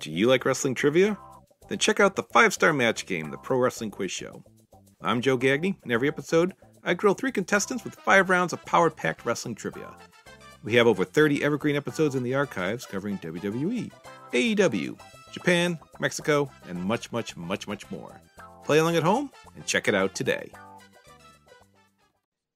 Do you like wrestling trivia? Then check out the 5-Star Match Game, the Pro Wrestling Quiz Show. I'm Joe Gagney, and every episode, I grill 3 contestants with 5 rounds of power-packed wrestling trivia. We have over 30 evergreen episodes in the archives covering WWE, AEW, Japan, Mexico, and much, much, much, much more. Play along at home and check it out today.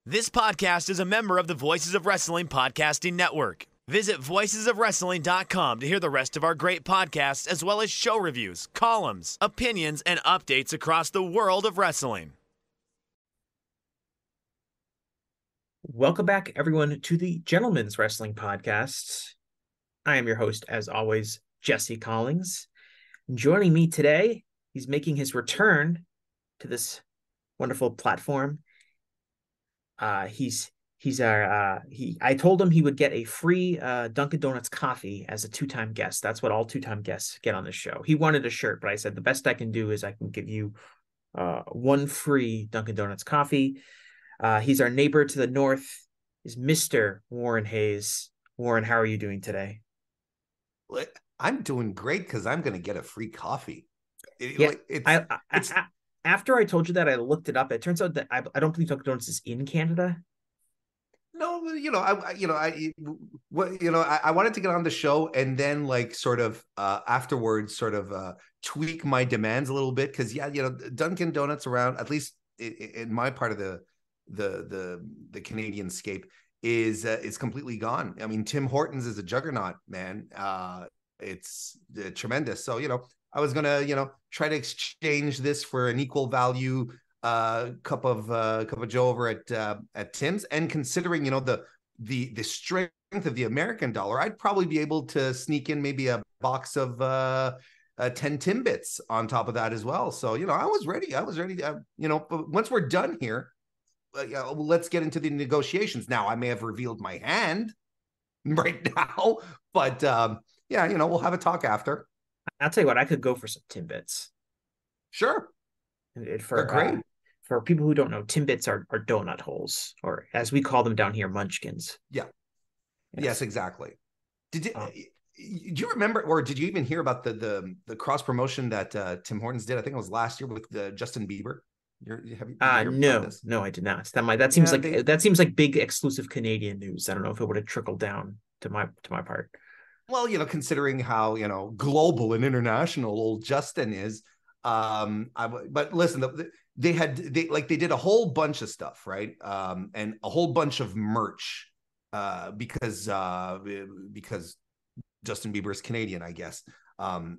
This podcast is a member of the Voices of Wrestling Podcasting Network. Visit voicesofwrestling.com to hear the rest of our great podcasts, as well as show reviews, columns, opinions, and updates across the world of wrestling. Welcome back, everyone, to the Gentleman's Wrestling Podcast. I am your host, as always, Jesse Collings. Joining me today, he's making his return to this wonderful platform. I told him he would get a free Dunkin' Donuts coffee as a 2-time guest. That's what all 2-time guests get on this show. He wanted a shirt, but I said the best I can do is I can give you 1 free Dunkin' Donuts coffee. He's our neighbor to the north, is Mr. Warren Hayes. Warren, how are you doing today? I'm doing great because I'm going to get a free coffee. After I told you that, I looked it up. It turns out that I don't believe Dunkin' Donuts is in Canada. No, I wanted to get on the show and then afterwards tweak my demands a little bit because Dunkin' Donuts around, at least in my part of the Canadian scape, is completely gone. I mean, Tim Hortons is a juggernaut, man. It's tremendous. So I was gonna try to exchange this for an equal value cup of Joe over at Tim's, and considering the strength of the American dollar, I'd probably be able to sneak in maybe a box of 10 Timbits on top of that as well. So I was ready. Once we're done here, let's get into the negotiations. Now I may have revealed my hand right now, but we'll have a talk after. I'll tell you what, I could go for some Timbits. Sure. They're great. For people who don't know, Timbits are donut holes, or as we call them down here, munchkins. Yeah. Yes, exactly. Do you remember, or did you even hear about the cross promotion that Tim Hortons did? I think it was last year with Justin Bieber. No, I did not. That seems like big exclusive Canadian news. I don't know if it would have trickled down to my part. Well, considering how global and international old Justin is, but listen, they did a whole bunch of stuff, right? And a whole bunch of merch, because Justin Bieber is Canadian, I guess. And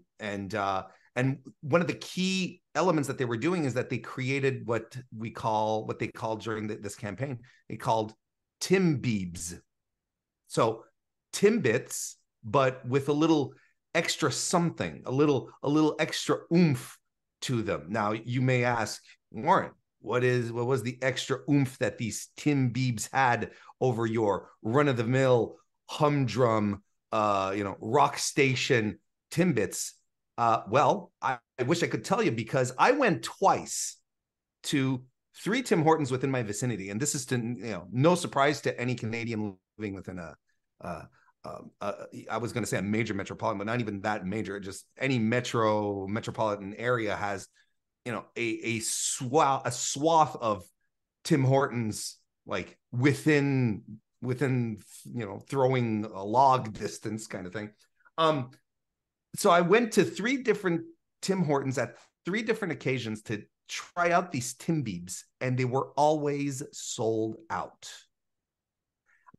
one of the key elements that they were doing is that they created what they called during this campaign, they called Tim Biebs. So Timbits, but with a little extra something, a little extra oomph to them. Now you may ask, Warren, what was the extra oomph that these Tim Biebs had over your run-of-the-mill humdrum rock station Timbits? Well, I wish I could tell you, because I went twice to 3 Tim Hortons within my vicinity, and this is to no surprise to any Canadian living within I was going to say a major metropolitan, but not even that major. Just any metropolitan area has, a swath of Tim Hortons, like within throwing a log distance kind of thing. So I went to 3 different Tim Hortons at 3 different occasions to try out these Tim Biebs, and they were always sold out.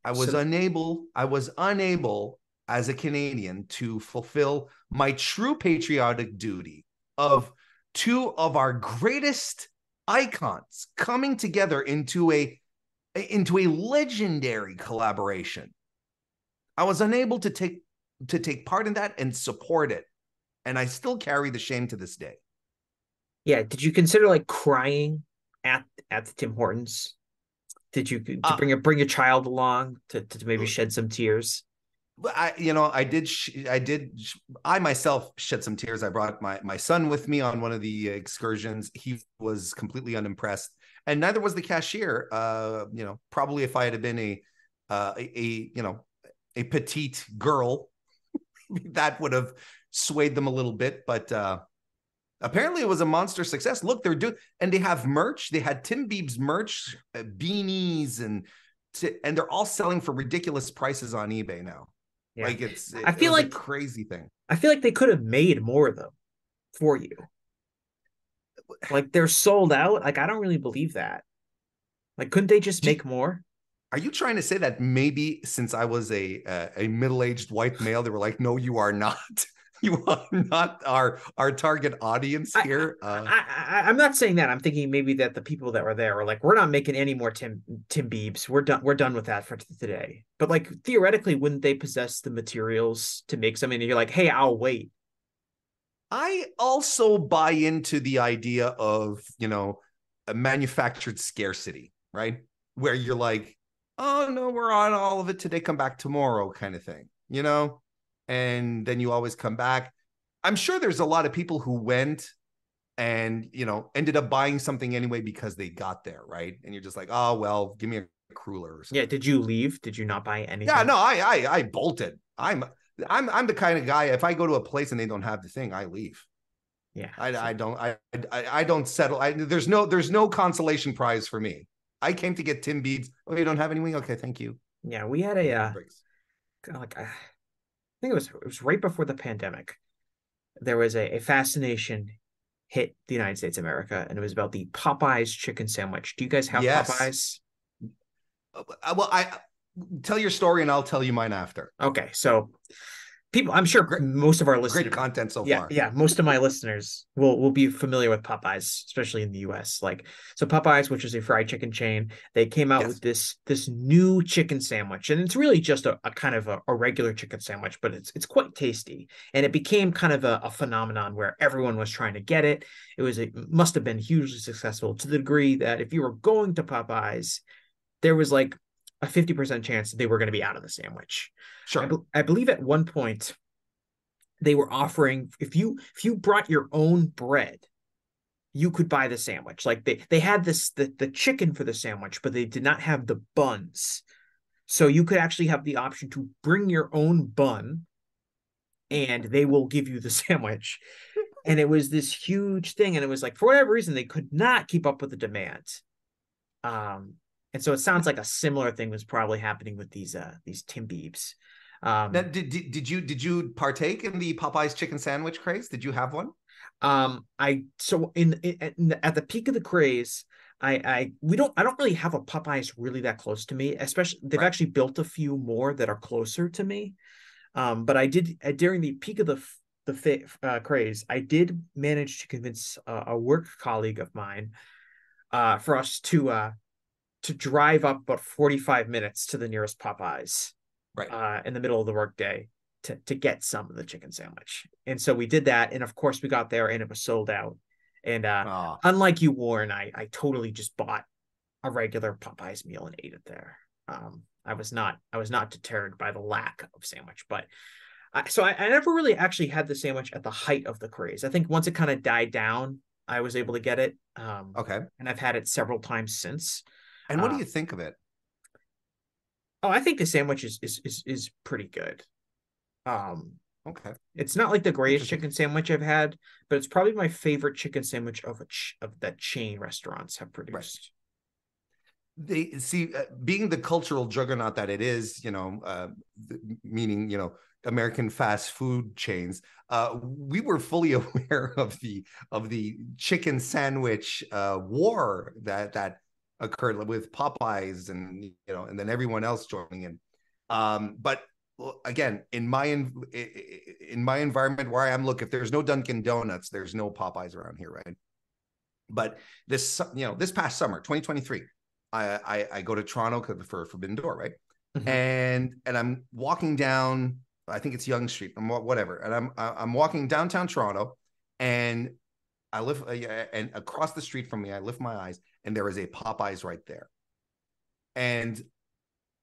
I was unable as a Canadian to fulfill my true patriotic duty of 2 of our greatest icons coming together into a legendary collaboration. I was unable to take part in that and support it, and I still carry the shame to this day. Yeah, did you consider crying at the Tim Hortons? Did you bring a child along to maybe shed some tears? I myself shed some tears. I brought my son with me on one of the excursions. He was completely unimpressed, and neither was the cashier. Probably if I had been a petite girl, that would have swayed them a little bit, but apparently it was a monster success. Look, and they have merch. They had Tim Biebs merch, beanies, and they're all selling for ridiculous prices on eBay now. Yeah. Like it I feel was like a crazy thing. I feel like they could have made more of them for you. Like they're sold out. Like I don't really believe that. Like couldn't they just make more? Are you trying to say that maybe since I was a middle-aged white male, they were like, no, you are not. You are not our target audience here. I'm not saying that. I'm thinking maybe that the people that were there were like, we're not making any more Tim Biebs. We're done. We're done with that for today. But like theoretically, wouldn't they possess the materials to make something? And you're like, hey, I'll wait. I also buy into the idea of, a manufactured scarcity, right? Where you're like, oh no, we're on all of it today, come back tomorrow kind of thing, and then you always come back. I'm sure there's a lot of people who went and, ended up buying something anyway because they got there, right? And you're just like, oh, well, give me a cruller or something. Yeah, did you leave? Did you not buy anything? Yeah, no, I bolted. I'm the kind of guy, if I go to a place and they don't have the thing, I leave. Yeah. I don't settle. There's no consolation prize for me. I came to get Tim Biebs. Oh, you don't have anything? Okay, thank you. Yeah, we had I think it was right before the pandemic. There was a fascination hit the United States of America, and it was about the Popeyes chicken sandwich. Do you guys have Popeyes? Well, I tell your story and I'll tell you mine after. Okay, so people, I'm sure most of our listeners, great content so far. Yeah, most of my listeners will be familiar with Popeyes, especially in the US. Like, so Popeyes, which is a fried chicken chain, they came out with this new chicken sandwich, and it's really just a kind of a regular chicken sandwich, but it's quite tasty, and it became kind of a phenomenon where everyone was trying to get it. It must have been hugely successful to the degree that if you were going to Popeyes, there was like a 50% chance that they were going to be out of the sandwich. Sure. I believe at one point they were offering, if you brought your own bread, you could buy the sandwich. Like they had the chicken for the sandwich, but they did not have the buns. So you could actually have the option to bring your own bun and they will give you the sandwich. And it was this huge thing. And it was like, for whatever reason, they could not keep up with the demand. And so it sounds like a similar thing was probably happening with these Tim Biebs. Now, did you partake in the Popeyes chicken sandwich craze? Did you have one? At the peak of the craze, I don't really have a Popeyes really that close to me. Especially they've actually built a few more that are closer to me. But I did during the peak of the craze, I did manage to convince a work colleague of mine for us to drive up about 45 minutes to the nearest Popeyes, in the middle of the workday to get some of the chicken sandwich. And so we did that. And of course we got there and it was sold out. And unlike you, Warren, I totally just bought a regular Popeyes meal and ate it there. I was not deterred by the lack of sandwich, but I never really actually had the sandwich at the height of the craze. I think once it kind of died down, I was able to get it. Okay. And I've had it several times since. And what do you think of it? Oh, I think the sandwich is pretty good. Okay. It's not like the greatest chicken sandwich I've had, but it's probably my favorite chicken sandwich of that chain restaurants have produced. They see being the cultural juggernaut that it is, meaning, American fast food chains. We were fully aware of the chicken sandwich war that occurred with Popeyes and then everyone else joining in. But again, in my environment where I am, look, if there's no Dunkin' Donuts, there's no Popeyes around here, right? But this past summer, 2023, I go to Toronto for Forbidden Door, right? Mm-hmm. And I'm walking down, I think it's Yonge Street, whatever, and I'm walking downtown Toronto, and I live and across the street from me, I lift my eyes, and there is a Popeyes right there. And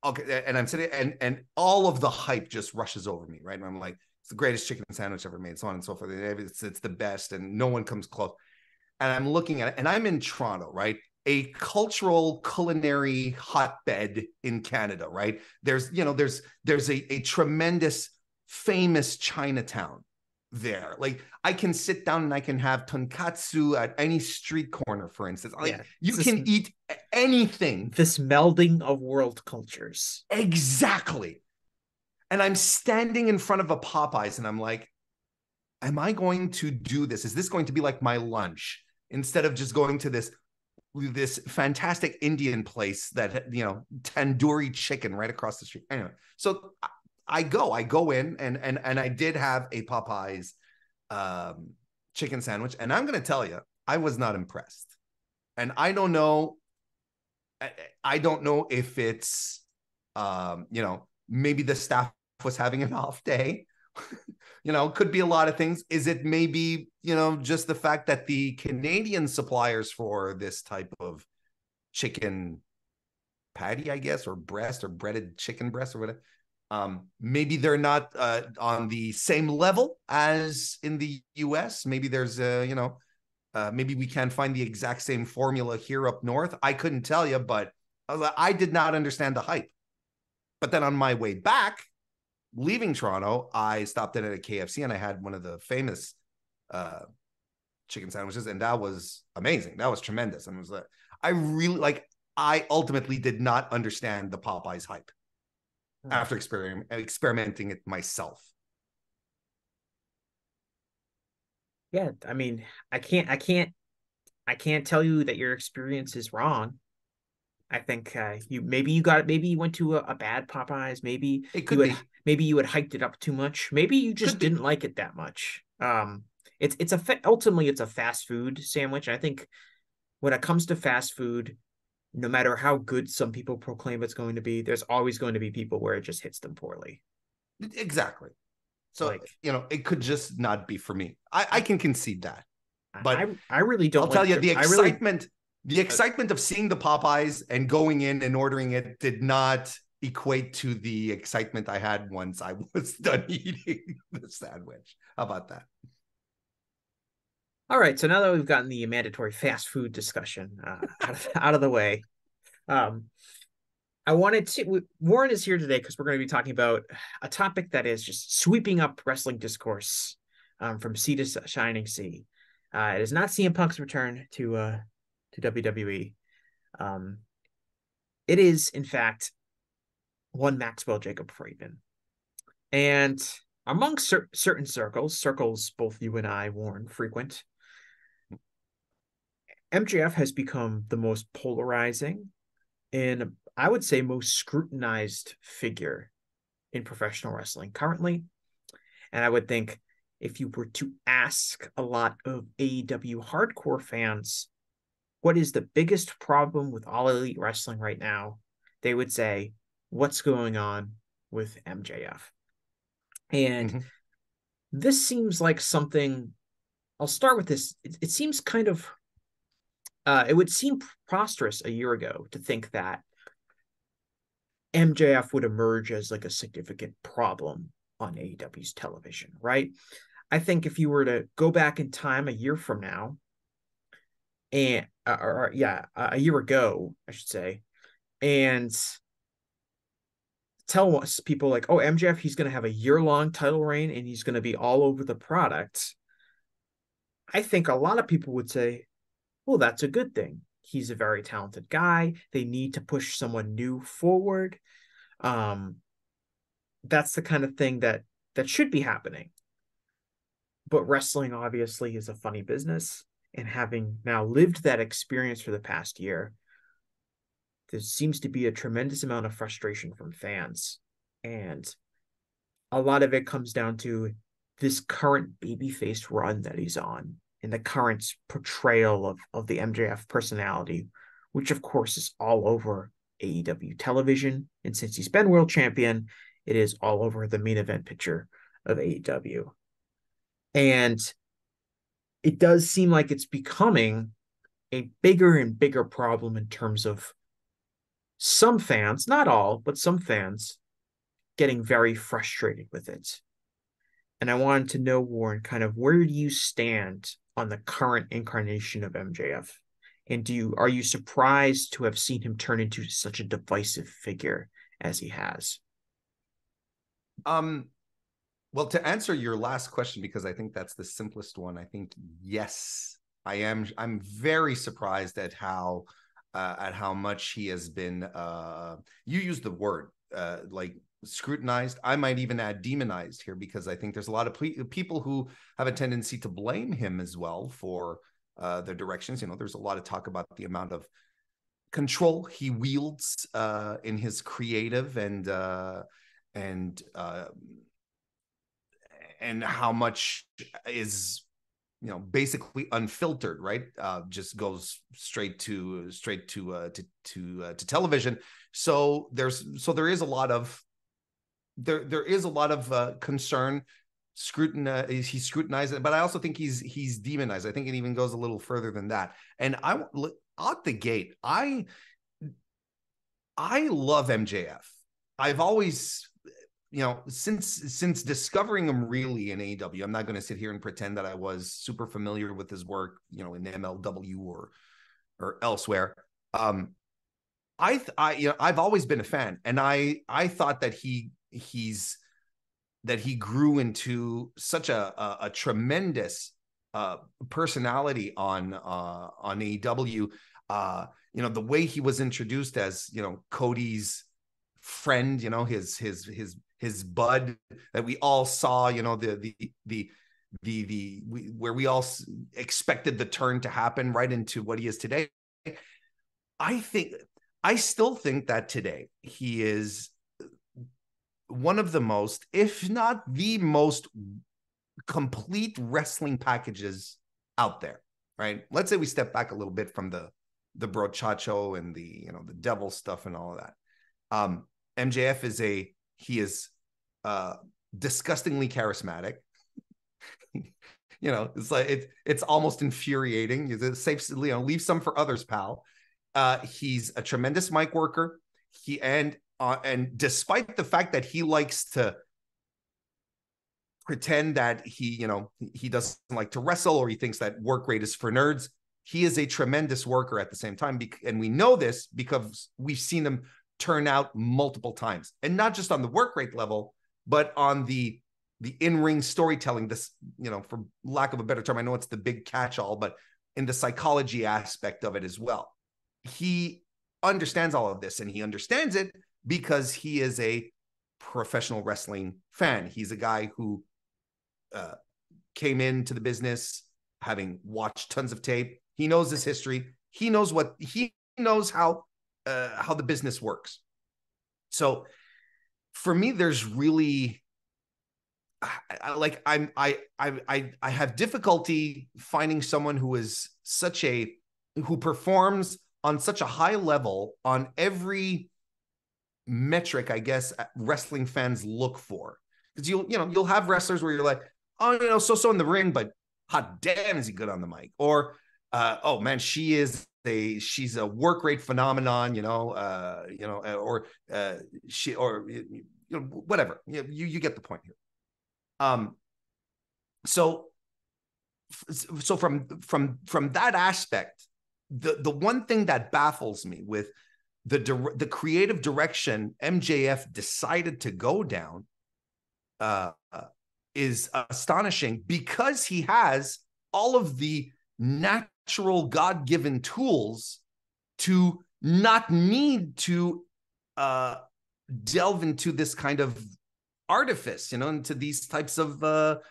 okay, and I'm sitting, and all of the hype just rushes over me, right? And I'm like, it's the greatest chicken sandwich ever made, so on and so forth. It's the best, and no one comes close. And I'm looking at it, and I'm in Toronto, right? A cultural culinary hotbed in Canada, right? There's a tremendous famous Chinatown there. Like I can sit down and I can have tonkatsu at any street corner, for instance. Like you can eat anything. This melding of world cultures. Exactly. And I'm standing in front of a Popeyes and I'm like, am I going to do this? Is this going to be like my lunch instead of just going to this fantastic Indian place that, you know, tandoori chicken right across the street? Anyway, so I go in and I did have a Popeyes chicken sandwich, and I'm going to tell you, I was not impressed. And I don't know if it's you know, maybe the staff was having an off day. You know, could be a lot of things. Is it maybe, you know, just the fact that the Canadian suppliers for this type of chicken patty, I guess, or breast, or breaded chicken breast, or whatever, maybe they're not on the same level as in the US. Maybe there's you know, maybe we can't find the exact same formula here up north. I couldn't tell you, but I did not understand the hype. But then on my way back, leaving Toronto, I stopped in at a KFC and I had one of the famous chicken sandwiches, and that was amazing. That was tremendous. And it was I ultimately did not understand the Popeyes hype after experimenting it myself. Yeah, I mean, I can't tell you that your experience is wrong. I think maybe you went to a bad Popeyes. Maybe you had hyped it up too much. Maybe you just didn't like it that much. Ultimately it's a fast food sandwich. I think when it comes to fast food, no matter how good some people proclaim it's going to be, there's always going to be people where it just hits them poorly. Exactly. So, you know, it could just not be for me. I can concede that. But I really don't. I'll tell you, the excitement of seeing the Popeyes and going in and ordering it did not equate to the excitement I had once I was done eating the sandwich. How about that? All right. So now that we've gotten the mandatory fast food discussion out of the way, I wanted to. Warren is here today because we're going to be talking about a topic that is just sweeping up wrestling discourse from sea to shining sea. It is not CM Punk's return to WWE. It is, in fact, one Maxwell Jacob Friedman. And among certain circles both you and I, Warren, frequent, MJF has become the most polarizing and I would say most scrutinized figure in professional wrestling currently. And I would think if you were to ask a lot of AEW hardcore fans, what is the biggest problem with All Elite Wrestling right now? They would say, what's going on with MJF? And this seems like something, I'll start with this. It seems kind of, it would seem preposterous a year ago to think that MJF would emerge as like a significant problem on AEW's television, right? I think if you were to go back in time a year from now, and a year ago, I should say, and tell us people like, oh, MJF, he's going to have a year-long title reign and he's going to be all over the product. I think a lot of people would say, well, that's a good thing. He's a very talented guy. They need to push someone new forward. That's the kind of thing that should be happening. But wrestling obviously is a funny business. And having now lived that experience for the past year, there seems to be a tremendous amount of frustration from fans. And a lot of it comes down to this current babyface run that he's on and the current portrayal of the MJF personality, which of course is all over AEW television. And since he's been world champion, it is all over the main event picture of AEW. And it does seem like it's becoming a bigger and bigger problem in terms of some fans, not all, but some fans getting very frustrated with it. And I wanted to know, Warren, kind of where do you stand on the current incarnation of MJF? And are you surprised to have seen him turn into such a divisive figure as he has? Well, to answer your last question, because I think that's the simplest one, I think yes, I am. I'm very surprised at how much he has been. You used the word like scrutinized. I might even add demonized here, because I think there's a lot of people who have a tendency to blame him as well for their directions. You know, there's a lot of talk about the amount of control he wields in his creative and how much is, you know, basically unfiltered, right? Just goes straight to television. So there is a lot of concern. He's scrutinized, but I also think he's demonized. I think it even goes a little further than that. And out the gate, I love MJF. I've always, you know, since discovering him really in AEW, I'm not going to sit here and pretend that I was super familiar with his work, you know, in MLW or elsewhere. I've always been a fan, and I thought that he grew into such a tremendous personality on AEW. You know, the way he was introduced as, you know, Cody's friend, you know, his bud that we all saw, you know, where we all expected the turn to happen right into what he is today. I still think that today he is one of the most, if not the most complete wrestling packages out there, right? Let's say we step back a little bit from the brochacho and the, you know, the devil stuff and all of that. MJF is disgustingly charismatic. You know, it's like it's almost infuriating. It's safe, you know, leave some for others, pal. He's a tremendous mic worker. And despite the fact that he likes to pretend that he doesn't like to wrestle, or he thinks that work rate is for nerds, he is a tremendous worker at the same time. And we know this because we've seen him turn out multiple times, and not just on the work rate level, but on the in-ring storytelling. This, you know, for lack of a better term, I know it's the big catch-all, but in the psychology aspect of it as well. He understands all of this, and he understands it because he is a professional wrestling fan. He's a guy who came into the business having watched tons of tape. He knows his history. He knows how the business works. So for me, there's really I have difficulty finding someone who performs on such a high level on every metric, I guess, wrestling fans look for. Because you'll have wrestlers where you're like, oh, you know, so in the ring, but hot damn, is he good on the mic? Or oh man, she's a work rate phenomenon, or whatever. You get the point here. So from that aspect, the one thing that baffles me with the creative direction MJF decided to go down is astonishing, because he has all of the natural God-given tools to not need to delve into this kind of artifice, into these types of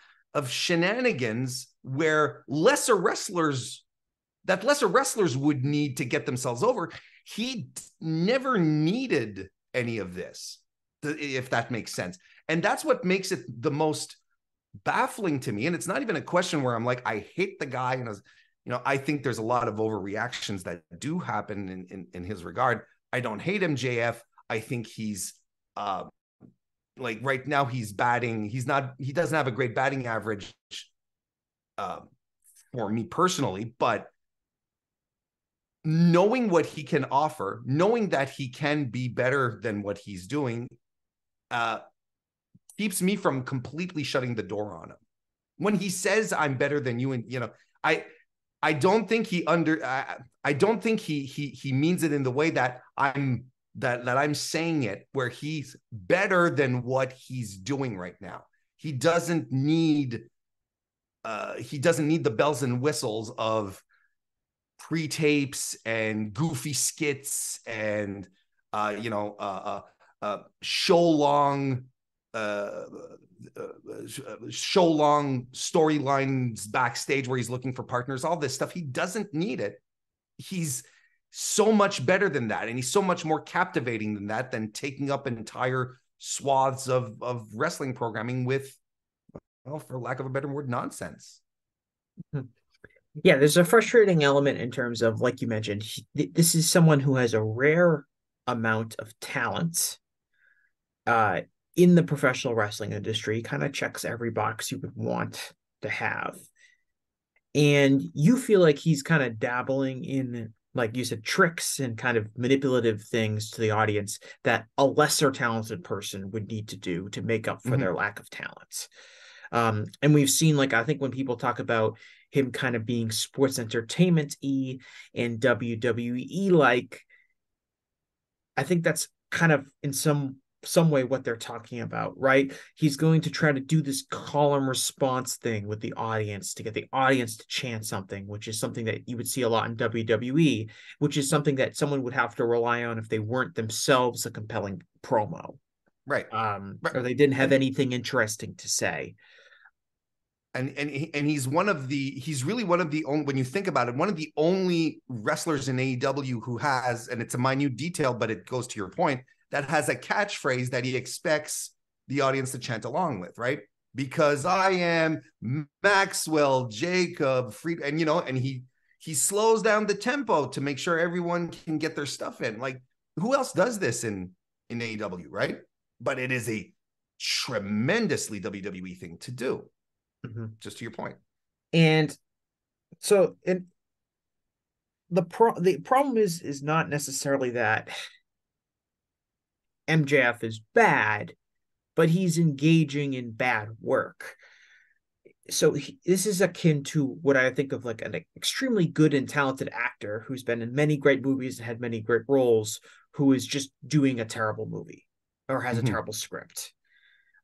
shenanigans where lesser wrestlers would need to get themselves over. He never needed any of this, if that makes sense. And that's what makes it the most baffling to me. And it's not even a question where I'm like, I hate the guy. And I think there's a lot of overreactions that do happen in his regard. I don't hate MJF. I think he's like right now he's batting. He doesn't have a great batting average for me personally, but knowing what he can offer, knowing that he can be better than what he's doing, keeps me from completely shutting the door on him. When he says I'm better than you, and I don't think he means it in the way that I'm saying it, where he's better than what he's doing right now. He doesn't need the bells and whistles of pre-tapes and goofy skits and show long storylines backstage where he's looking for partners, all this stuff. He doesn't need it. He's so much better than that, and he's so much more captivating than that, than taking up entire swaths of wrestling programming with, well, for lack of a better word, nonsense. Yeah, there's a frustrating element in terms of, like you mentioned, this is someone who has a rare amount of talent in the professional wrestling industry, kind of checks every box you would want to have. And you feel like he's kind of dabbling in, like you said, tricks and kind of manipulative things to the audience that a lesser talented person would need to do to make up for their lack of talent. And we've seen, like, I think when people talk about him kind of being sports entertainment-y and WWE-like, I think that's kind of in some way what they're talking about, right? He's going to try to do this call and response thing with the audience to get the audience to chant something, which is something that you would see a lot in WWE, which is something that someone would have to rely on if they weren't themselves a compelling promo. Right. Or they didn't have anything interesting to say. And he's really one of the only, when you think about it, one of the only wrestlers in AEW who has, and it's a minute detail, but it goes to your point, that has a catchphrase that he expects the audience to chant along with, right? Because I am Maxwell Jacob Fried, and and he slows down the tempo to make sure everyone can get their stuff in. Like, who else does this in AEW, right? But it is a tremendously WWE thing to do. Just to your point. And so the problem is not necessarily that MJF is bad, but he's engaging in bad work. So this is akin to what I think of like an extremely good and talented actor who's been in many great movies and had many great roles, who is just doing a terrible movie or has a terrible script.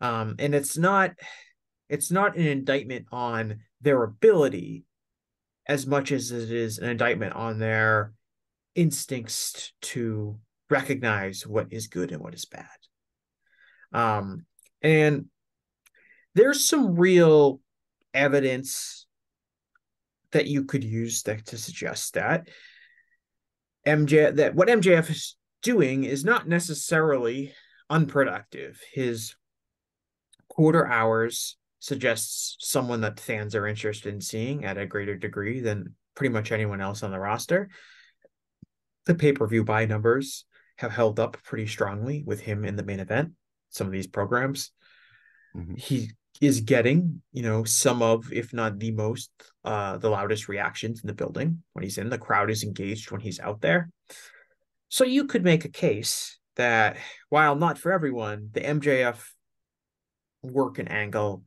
And it's not an indictment on their ability as much as it is an indictment on their instincts to recognize what is good and what is bad. And there's some real evidence that you could use to suggest that what MJF is doing is not necessarily unproductive. His quarter hours suggests someone that fans are interested in seeing at a greater degree than pretty much anyone else on the roster. The pay-per-view buy numbers have held up pretty strongly with him in the main event. Some of these programs, he is getting, some of, if not the most, the loudest reactions in the building when he's in. The crowd is engaged when he's out there. So you could make a case that while not for everyone, the MJF work and angle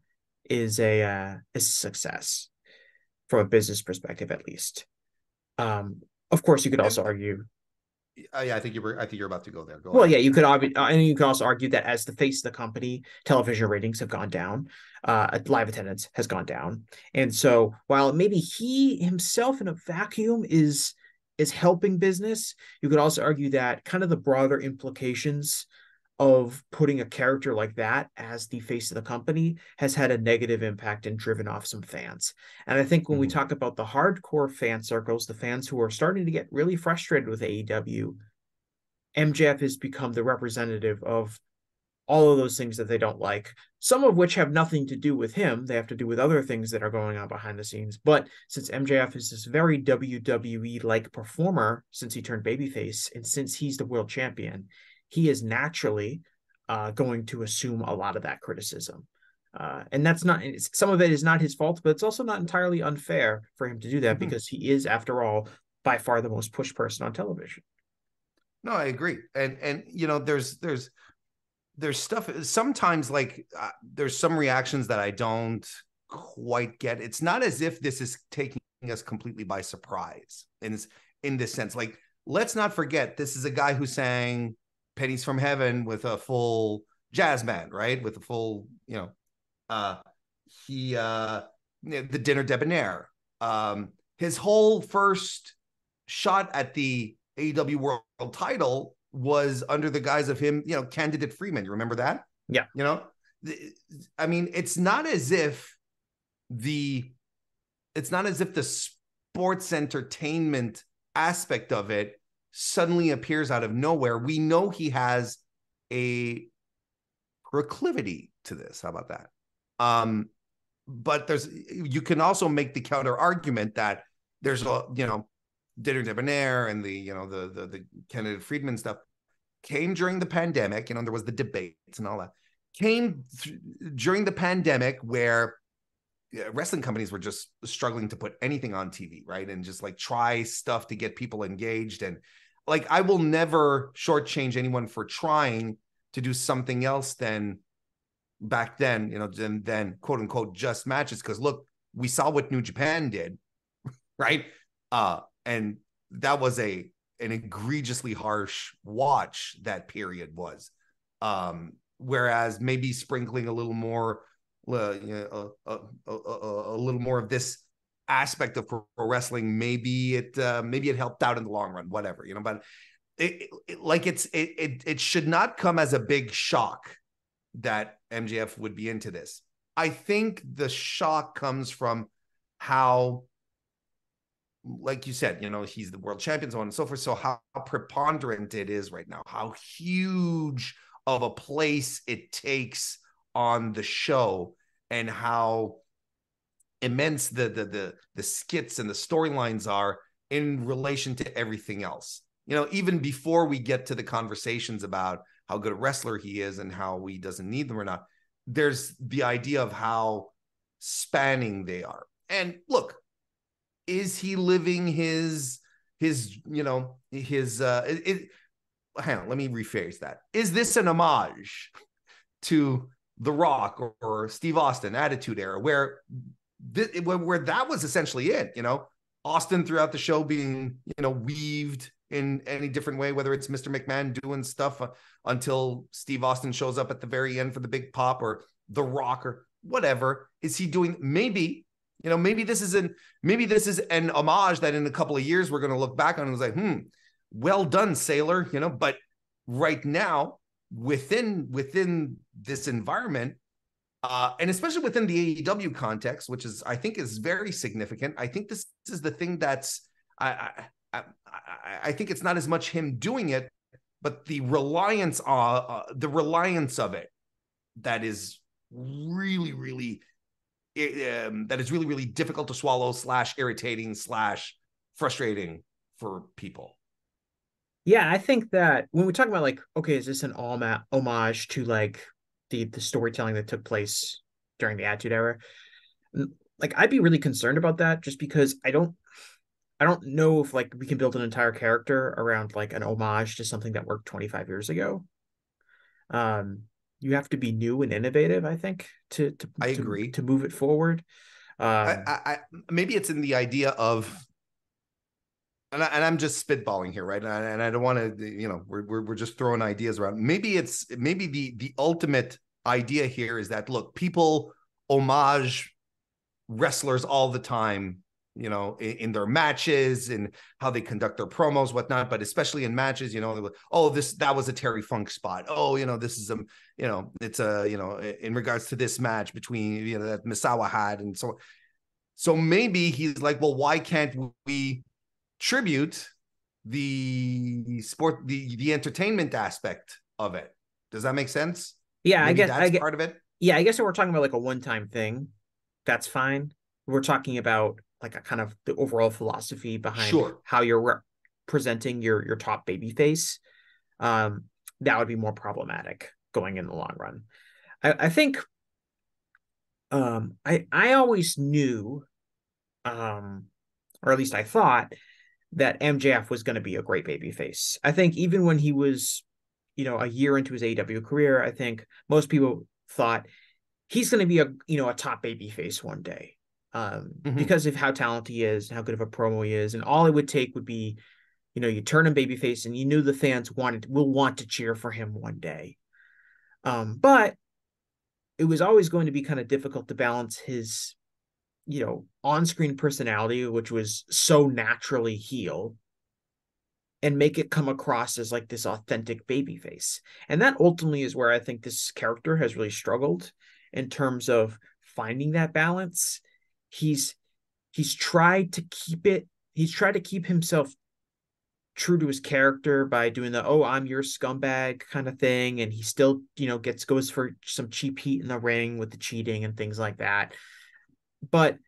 is a success from a business perspective, at least. Of course, you could also argue. Yeah, I think you're about to go there. Well, yeah, you could and you could also argue that as the face of the company, television ratings have gone down, live attendance has gone down, and so while maybe he himself in a vacuum is helping business, you could also argue that kind of the broader implications of putting a character like that as the face of the company has had a negative impact and driven off some fans. And I think when we talk about the hardcore fan circles, the fans who are starting to get really frustrated with AEW, MJF has become the representative of all of those things that they don't like, some of which have nothing to do with him. They have to do with other things that are going on behind the scenes. But since MJF is this very WWE-like performer since he turned babyface, and since he's the world champion, he is naturally going to assume a lot of that criticism. And that's not, some of it is not his fault, but it's also not entirely unfair for him to do that because he is, after all, by far the most pushed person on television. No, I agree. And there's stuff sometimes, like there's some reactions that I don't quite get. It's not as if this is taking us completely by surprise in this sense. Like, let's not forget, this is a guy who sang Pennies from Heaven with a full jazz band, right? With a full, The dinner debonair. His whole first shot at the AEW world title was under the guise of him, candidate Freeman. You remember that? Yeah. I mean, it's not as if the sports entertainment aspect of it suddenly appears out of nowhere. We know he has a proclivity to this. How about that? But you can also make the counter argument that there's dinner debonair and the candidate Friedman stuff came during the pandemic. There was the debates and all that came during the pandemic where wrestling companies were just struggling to put anything on TV, right? And just like try stuff to get people engaged. And like, I will never shortchange anyone for trying to do something else than back then, than quote unquote just matches. Because look, we saw what New Japan did, right? And that was an egregiously harsh watch. That period was, whereas maybe sprinkling a little more, a little more of this aspect of pro wrestling, maybe it helped out in the long run, whatever, but it should not come as a big shock that MJF would be into this. I think the shock comes from how, like you said, he's the world champion, so on and so forth. So how preponderant it is right now, how huge of a place it takes on the show, and how immense the skits and the storylines are in relation to everything else. Even before we get to the conversations about how good a wrestler he is and how he doesn't need them or not, there's the idea of how spanning they are. And look, is he living his hang on, let me rephrase that. Is this an homage to The Rock or Steve Austin Attitude Era, where that was essentially it? Austin throughout the show being, weaved in any different way, whether it's Mr. McMahon doing stuff until Steve Austin shows up at the very end for the big pop, or The Rock or whatever. Is he doing? Maybe this is an homage that in a couple of years we're going to look back on and was like, well done, sailor. But right now, within this environment, and especially within the AEW context, which I think is very significant. I think this is the thing that's I think it's not as much him doing it, but the reliance of it that is really, really really difficult to swallow / irritating / frustrating for people. Yeah, I think that when we talk about like, okay, is this an homage to like the storytelling that took place during the Attitude Era? Like, I'd be really concerned about that, just because I don't know if like we can build an entire character around like an homage to something that worked 25 years ago. You have to be new and innovative, I think, to agree, to move it forward. Maybe it's in the idea of, and I'm just spitballing here, right? And I don't want to, we're just throwing ideas around. Maybe the ultimate idea here is that, look, people homage wrestlers all the time, in their matches and how they conduct their promos, whatnot, but especially in matches, that was a Terry Funk spot. Oh, this is it's in regards to this match between, that Misawa had. And so maybe he's like, well, why can't we tribute the sport, the entertainment aspect of it? Does that make sense? Yeah, maybe I guess part of it. Yeah, I guess if we're talking about like a one-time thing, that's fine. We're talking about like a kind of the overall philosophy behind how you're presenting your top babyface. That would be more problematic going in the long run. I think I always knew, or at least I thought, that MJF was going to be a great babyface. I think even when he was, a year into his AEW career, I think most people thought he's going to be a top babyface one day. Because of how talented he is and how good of a promo he is. And all it would take would be, you turn him babyface and you knew the fans will want to cheer for him one day. But it was always going to be kind of difficult to balance his, on-screen personality, which was so naturally heel, and make it come across as like this authentic babyface. And that ultimately is where I think this character has really struggled in terms of finding that balance. He's tried to keep himself true to his character by doing the, oh, I'm your scumbag kind of thing, and he still, goes for some cheap heat in the ring with the cheating and things like that. But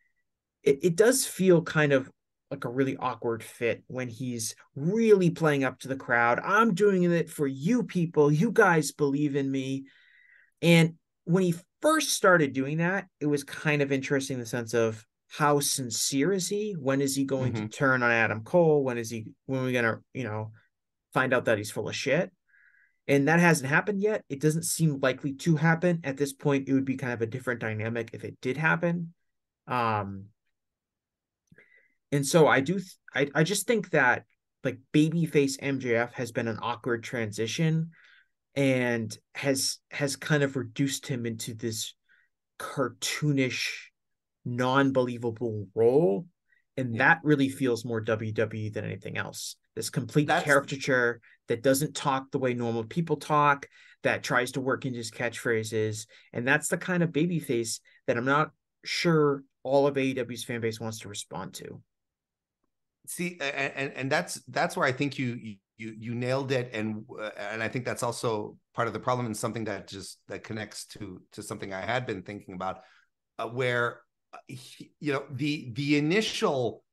it does feel kind of like a really awkward fit when he's really playing up to the crowd. I'm doing it for you people. You guys believe in me. And when he first started doing that, it was kind of interesting in the sense of how sincere is he? When is he going to turn on Adam Cole? When are we going to, find out that he's full of shit? And that hasn't happened yet. It doesn't seem likely to happen at this point. It would be kind of a different dynamic if it did happen. And so I just think that like babyface MJF has been an awkward transition and has kind of reduced him into this cartoonish, non-believable role. And that really feels more WWE than anything else. This complete caricature that doesn't talk the way normal people talk, that tries to work into his catchphrases. And that's the kind of babyface that I'm not sure all of AEW's fan base wants to respond to. See, and that's where I think you nailed it, and I think that's also part of the problem, and something that connects to something I had been thinking about, where the initial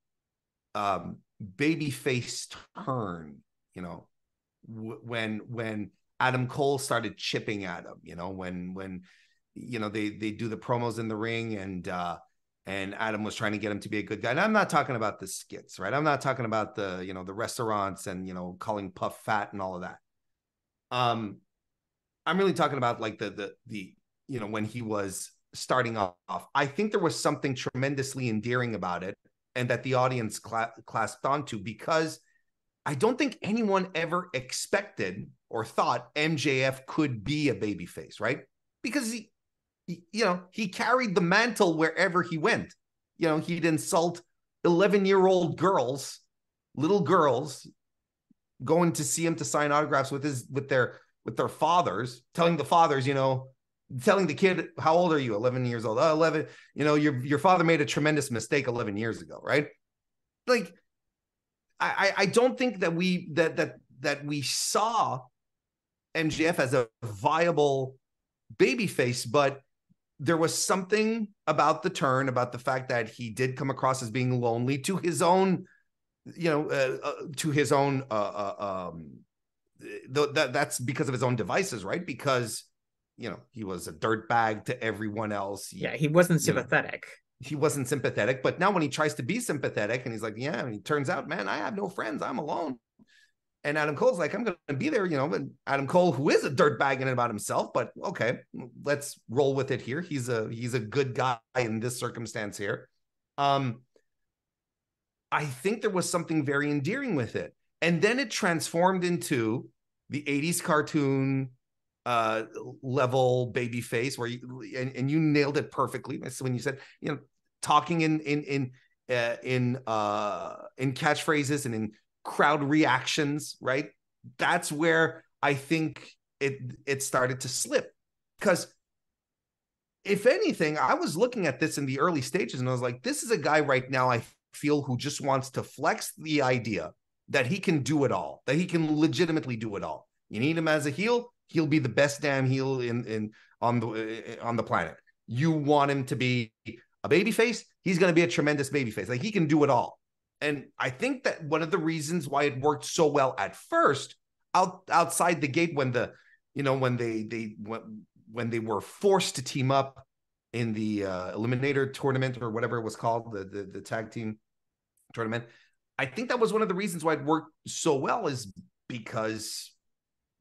babyface turn, when Adam Cole started chipping at him, when they do the promos in the ring, and Adam was trying to get him to be a good guy. And I'm not talking about the skits, right? I'm not talking about the, the restaurants and, calling Puff fat and all of that. I'm really talking about like the when he was starting off. I think there was something tremendously endearing about it, and that the audience clasped onto, because I don't think anyone ever expected or thought MJF could be a babyface, right? Because he carried the mantle wherever he went. He'd insult 11-year-old girls, little girls, going to see him to sign autographs with their fathers, telling the fathers, telling the kid, how old are you? 11 years old. Oh, 11. Your father made a tremendous mistake 11 years ago, right? Like, I don't think that we saw MJF as a viable babyface, but there was something about the turn, about the fact that he did come across as being lonely to his own, that's because of his own devices, right? Because, he was a dirtbag to everyone else. He wasn't sympathetic. He wasn't sympathetic, but now when he tries to be sympathetic and he's like, and he turns out, man, I have no friends. I'm alone. And Adam Cole's like, I'm going to be there, and Adam Cole, who is a dirtbag in and about himself, but okay, let's roll with it here. He's a good guy in this circumstance here. I think there was something very endearing with it. And then it transformed into the 80s cartoon level babyface, where you nailed it perfectly. So when you said, talking in catchphrases and in crowd reactions, right? That's where I think it started to slip. Because if anything, I was looking at this in the early stages and I was like, this is a guy right now, I feel, who just wants to flex the idea that he can do it all, that he can legitimately do it all. You need him as a heel, he'll be the best damn heel on the planet. You want him to be a babyface, he's going to be a tremendous babyface. Like, he can do it all. And I think that one of the reasons why it worked so well at first, outside the gate, when they were forced to team up in the Eliminator tournament, or whatever it was called, the tag team tournament, I think that was one of the reasons why it worked so well, is because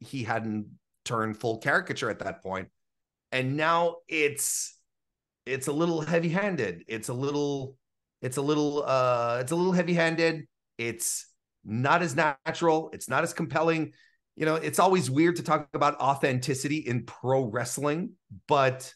he hadn't turned full caricature at that point. And now it's a little heavy-handed. It's a little heavy-handed. It's not as natural. It's not as compelling. It's always weird to talk about authenticity in pro wrestling, but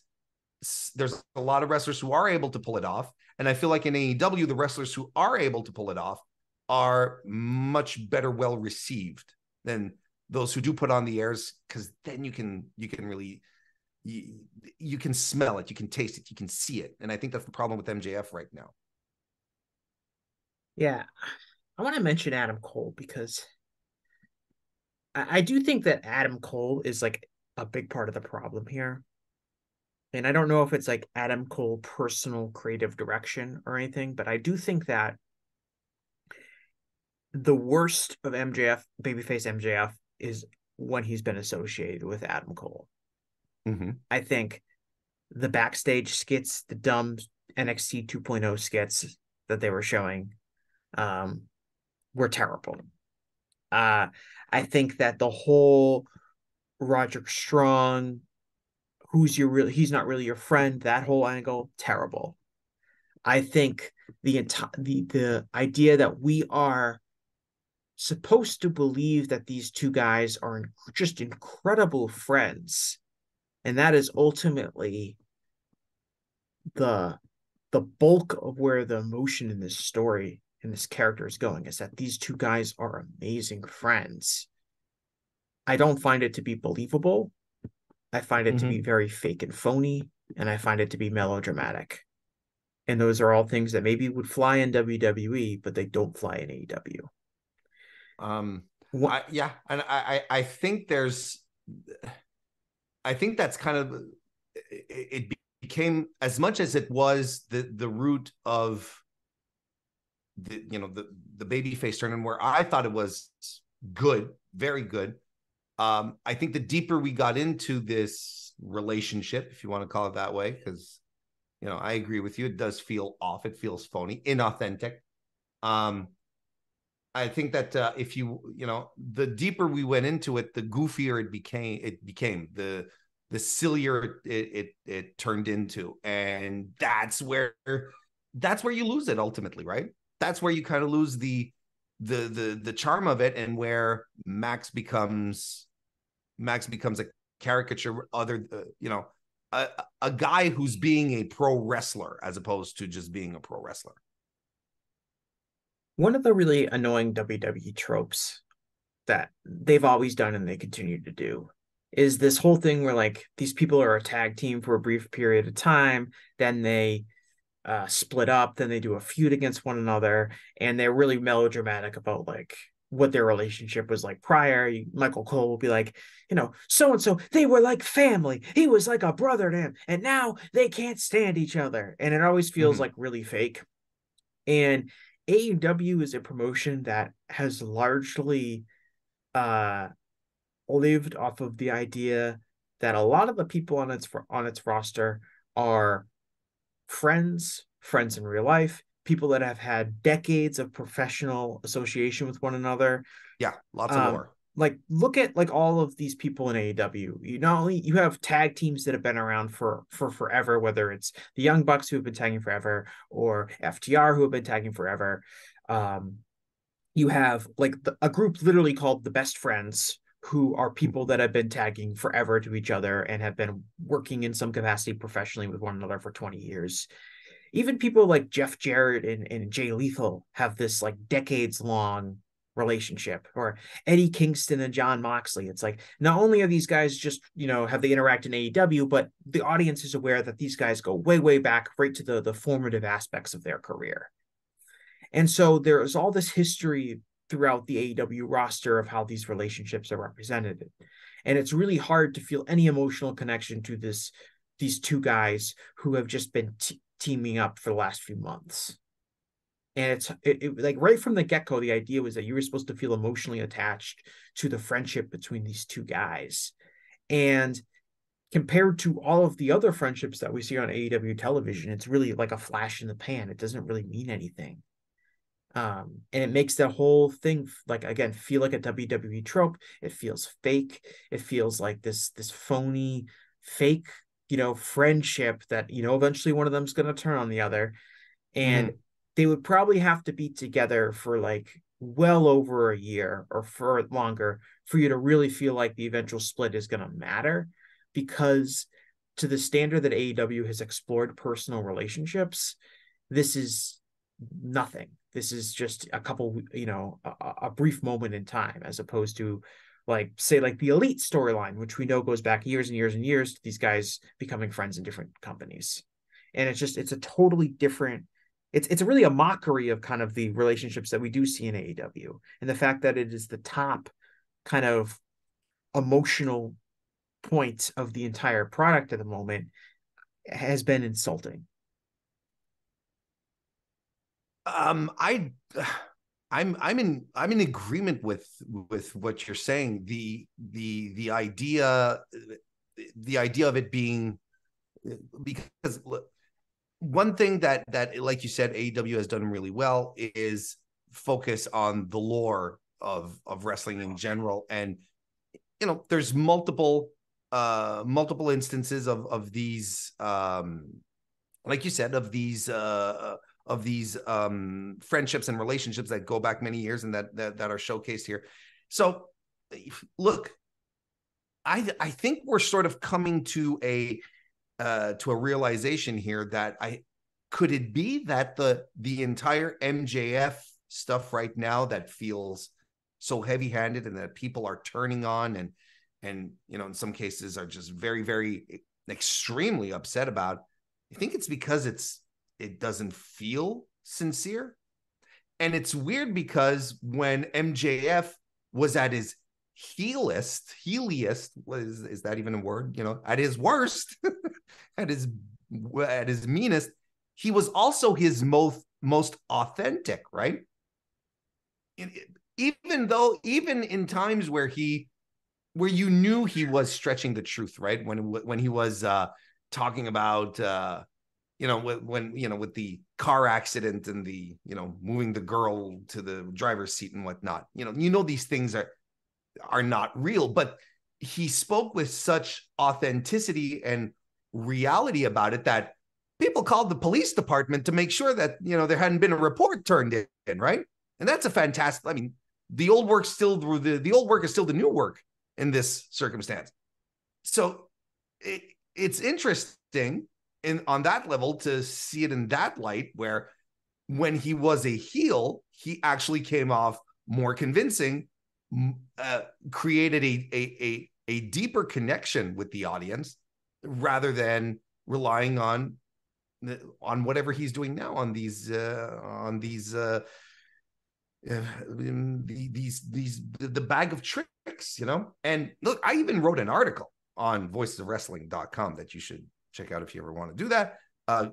there's a lot of wrestlers who are able to pull it off. And I feel like in AEW, the wrestlers who are able to pull it off are much better well received than those who do put on the airs, because then you can really you can smell it, you can taste it, you can see it. And I think that's the problem with MJF right now. Yeah, I want to mention Adam Cole because I do think that Adam Cole is like a big part of the problem here. And I don't know if it's like Adam Cole personal creative direction or anything, but I do think that the worst of MJF, babyface MJF, is when he's been associated with Adam Cole. Mm-hmm. I think the backstage skits, the dumb NXT 2.0 skits that they were showing, were terrible. I think that the whole Roderick Strong, he's not really your friend, that whole angle, terrible. I think the idea that we are supposed to believe that these two guys are just incredible friends, and that is ultimately the bulk of where the emotion in this story and this character is going, is that these two guys are amazing friends. I don't find it to be believable. I find it to be very fake and phony, and I find it to be melodramatic. And those are all things that maybe would fly in WWE, but they don't fly in AEW. I think that's kind of, it became, as much as it was the root of the babyface turn, and where I thought it was good, very good. I think the deeper we got into this relationship, if you want to call it that way, because I agree with you, it does feel off, it feels phony, inauthentic. I think that if the deeper we went into it, the goofier it became, the sillier it turned into, and that's where you lose it ultimately, right? That's where you kind of lose the charm of it, and where Max becomes a caricature, a guy who's being a pro wrestler as opposed to just being a pro wrestler. One of the really annoying WWE tropes that they've always done and they continue to do is this whole thing where like these people are a tag team for a brief period of time, then they split up, then they do a feud against one another, and they're really melodramatic about like what their relationship was like prior. Michael Cole will be like, so and so, they were like family. He was like a brother to him, and now they can't stand each other. And it always feels like really fake. And AEW is a promotion that has largely lived off of the idea that a lot of the people on its roster are friends in real life, people that have had decades of professional association with one another. Yeah, lots of lore. Like, look at like all of these people in AEW. You have tag teams that have been around for forever, whether it's the Young Bucks who have been tagging forever, or FTR who have been tagging forever. You have like a group literally called the Best Friends, who are people that have been tagging forever to each other and have been working in some capacity professionally with one another for 20 years. Even people like Jeff Jarrett and Jay Lethal have this like decades long relationship, or Eddie Kingston and John Moxley. It's like, not only are these guys just, have they interact in AEW, but the audience is aware that these guys go way, way back, right to the formative aspects of their career. And so there's all this history throughout the AEW roster of how these relationships are represented. And it's really hard to feel any emotional connection to these two guys who have just been teaming up for the last few months. And it like right from the get-go, the idea was that you were supposed to feel emotionally attached to the friendship between these two guys. And compared to all of the other friendships that we see on AEW television, it's really like a flash in the pan. It doesn't really mean anything. And it makes the whole thing, like, again, feel like a WWE trope. It feels fake. It feels like this phony, fake, friendship that, eventually one of them's going to turn on the other. And they would probably have to be together for like well over a year or for longer for you to really feel like the eventual split is going to matter, because to the standard that AEW has explored personal relationships, this is nothing. This is just a couple, a brief moment in time, as opposed to like, say, like the Elite storyline, which we know goes back years and years and years to these guys becoming friends in different companies. And it's a totally different, it's really a mockery of kind of the relationships that we do see in AEW. And the fact that it is the top kind of emotional point of the entire product at the moment has been insulting. I'm in agreement with what you're saying. The idea of it being, because one thing that like you said AEW has done really well is focus on the lore of wrestling in general, and there's multiple instances of these like you said, of these friendships and relationships that go back many years and that are showcased here. So look, I think we're sort of coming to a realization here that could it be that the entire MJF stuff right now that feels so heavy-handed and that people are turning on and in some cases are just very, very extremely upset about, I think it's because it doesn't feel sincere. And it's weird because when MJF was at his heeliest, is that even a word? At his worst, at his meanest, he was also his most authentic, right? Even in times where you knew he was stretching the truth, right? When he was talking about with the car accident and the moving the girl to the driver's seat and whatnot, these things are not real, but he spoke with such authenticity and reality about it that people called the police department to make sure that there hadn't been a report turned in, right? And that's a fantastic, I mean, the old work is still the new work in this circumstance. So it's interesting on that level to see it in that light, where when he was a heel, he actually came off more convincing, created a deeper connection with the audience rather than relying on whatever he's doing now on the bag of tricks, And look, I even wrote an article on voicesofwrestling.com that you should check out if you ever want to do that.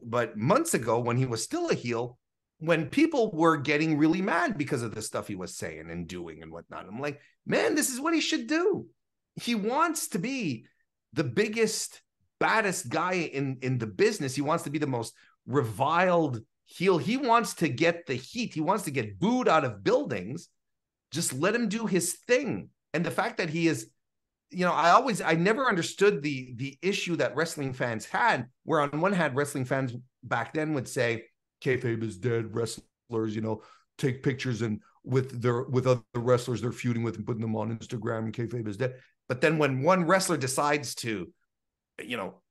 But months ago, when he was still a heel, when people were getting really mad because of the stuff he was saying and doing and whatnot, I'm like, man, this is what he should do. He wants to be the biggest, baddest guy in the business. He wants to be the most reviled heel. He wants to get the heat. He wants to get booed out of buildings. Just let him do his thing. And the fact that he is, I never understood the issue that wrestling fans had, where on one hand, wrestling fans back then would say, kayfabe is dead. Wrestlers, take pictures and with other wrestlers they're feuding with and putting them on Instagram, and kayfabe is dead. But then when one wrestler decides to,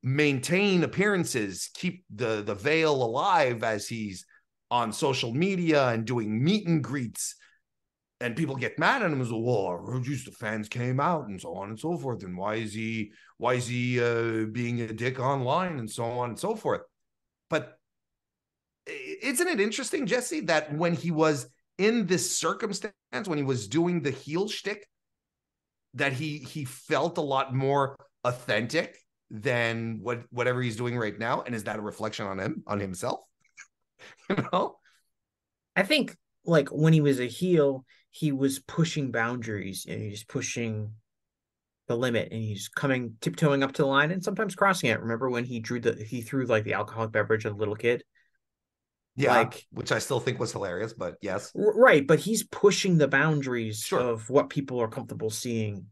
maintain appearances, keep the veil alive as he's on social media and doing meet and greets, and people get mad at him as well, I heard you, the fans came out and so on and so forth, and why is he being a dick online and so on and so forth. But isn't it interesting, Jesse, that when he was in this circumstance, when he was doing the heel shtick, that he felt a lot more authentic than whatever he's doing right now? And is that a reflection on himself? I think like when he was a heel, he was pushing boundaries and he's pushing the limit, and he's tiptoeing up to the line and sometimes crossing it. Remember when he threw like the alcoholic beverage at a little kid? Yeah, which I still think was hilarious, but yes. Right, but he's pushing the boundaries Sure. of what people are comfortable seeing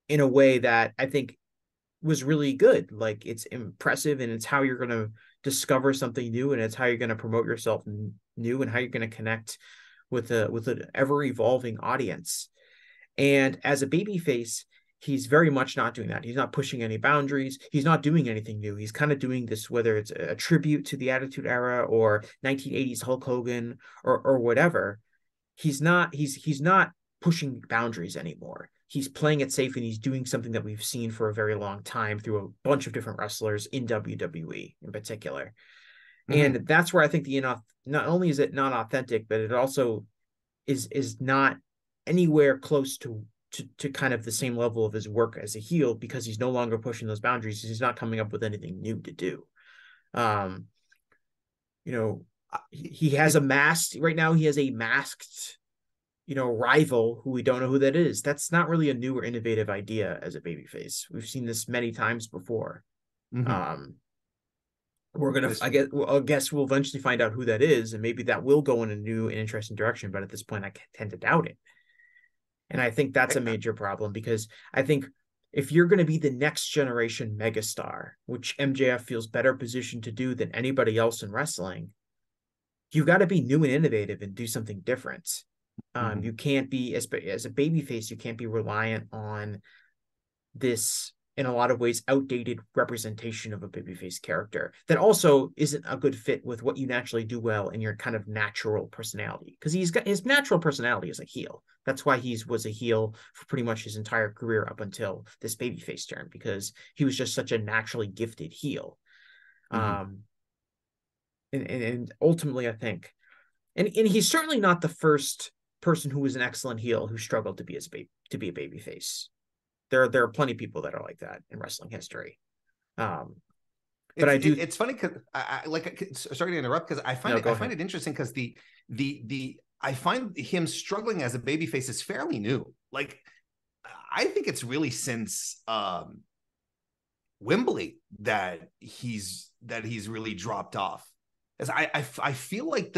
in a way that I think was really good. Like, it's impressive, and it's how you're going to discover something new, and it's how you're going to promote yourself new, and how you're going to connect with an ever evolving audience. And as a babyface, he's very much not doing that. He's not pushing any boundaries. He's not doing anything new. He's kind of doing this, whether it's a tribute to the Attitude Era or 1980s Hulk Hogan or whatever. He's not pushing boundaries anymore. He's playing it safe, and he's doing something that we've seen for a very long time through a bunch of different wrestlers in WWE in particular. And that's where I think not only is it not authentic, but it also is not anywhere close to kind of the same level of his work as a heel, because he's no longer pushing those boundaries. He's not coming up with anything new to do. He has a masked right now. He has a masked, rival who we don't know who that is. That's not really a new or innovative idea as a babyface. We've seen this many times before. We're gonna, I guess we'll eventually find out who that is, and maybe that will go in a new and interesting direction. But at this point, I tend to doubt it, and I think that's a major problem, because I think if you're going to be the next generation megastar, which MJF feels better positioned to do than anybody else in wrestling, you've got to be new and innovative and do something different. You can't be as a babyface. You can't be reliant on this, in a lot of ways, outdated representation of a babyface character that also isn't a good fit with what you naturally do well in your kind of natural personality. Because he's got his natural personality as a heel. That's why he was a heel for pretty much his entire career up until this babyface turn, because he was just such a naturally gifted heel. And ultimately, I think, and he's certainly not the first person who was an excellent heel who struggled to be a babyface. There are plenty of people that are like that in wrestling history. But it's funny because sorry to interrupt, because I find it interesting, because I find him struggling as a babyface is fairly new. Like, I think it's really since Wembley that he's really dropped off. As I feel like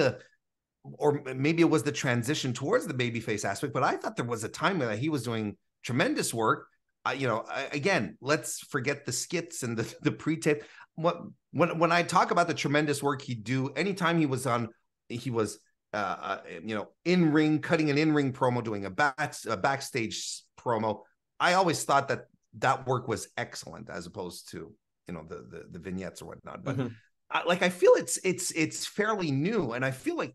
or maybe it was the transition towards the babyface aspect, but I thought there was a time where he was doing tremendous work. Again, let's forget the skits and the pre-tape. When I talk about the tremendous work he'd do, anytime he was in ring, cutting an in-ring promo, doing a backstage promo, I always thought that work was excellent, as opposed to the vignettes or whatnot. But I feel it's fairly new, and I feel like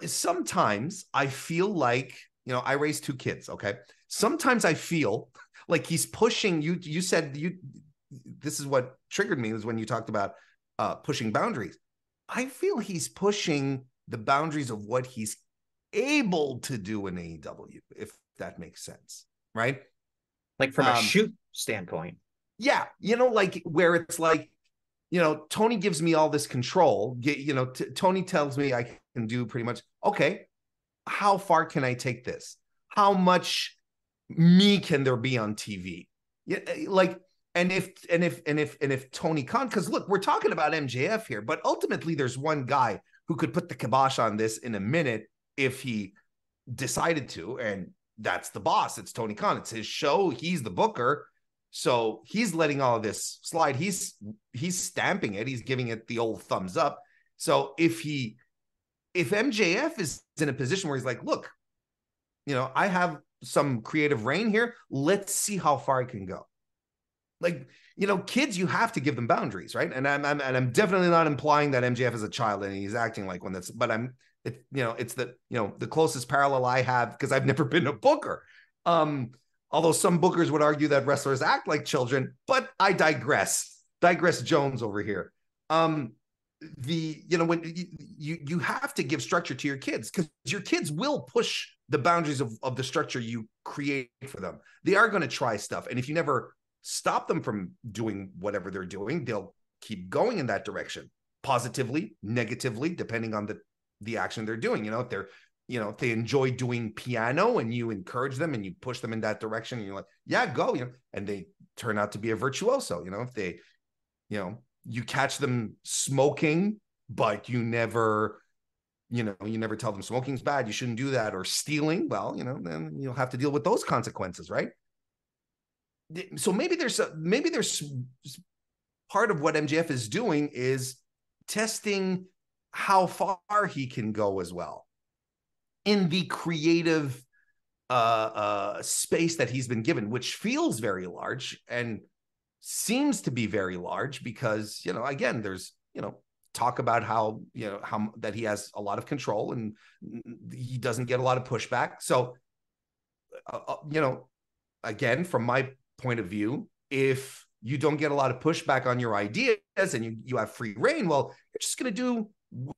sometimes I feel like I raised 2 kids. Okay. Sometimes I feel like he's pushing you said this is what triggered me, was when you talked about pushing boundaries. I feel he's pushing the boundaries of what he's able to do in AEW, if that makes sense. Right. Like from a shoot standpoint. Yeah. Like where it's like, Tony gives me all this control. Tony tells me I can do pretty much. Okay. How far can I take this? How much me can there be on TV? Yeah, like, and if Tony Khan, because look, we're talking about MJF here, but ultimately there's one guy who could put the kibosh on this in a minute if he decided to, and that's the boss. It's Tony Khan. It's his show. He's the booker. So he's letting all of this slide. He's stamping it. He's giving it the old thumbs up. So if MJF is in a position where he's like, look, I have some creative reign here. Let's see how far I can go. Like, kids, you have to give them boundaries, right? And I'm definitely not implying that MJF is a child and he's acting like one. It's the closest parallel I have, because I've never been a booker. Although some bookers would argue that wrestlers act like children, but I digress. Digress Jones over here. When you have to give structure to your kids, because your kids will push the boundaries of the structure you create for them. They are going to try stuff. And if you never stop them from doing whatever they're doing, they'll keep going in that direction, positively, negatively, depending on the action they're doing. If they're, if they enjoy doing piano and you encourage them and you push them in that direction, and you're like, yeah, go, and they turn out to be a virtuoso. If they, you catch them smoking, but you never tell them smoking's bad, you shouldn't do that, or stealing, well, then you'll have to deal with those consequences, right? So maybe there's part of what MJF is doing is testing how far he can go as well in the creative space that he's been given, which feels very large and seems to be very large because, again, there's, talk about how that he has a lot of control and he doesn't get a lot of pushback. So, again, from my point of view, if you don't get a lot of pushback on your ideas and you have free reign, well, you're just going to do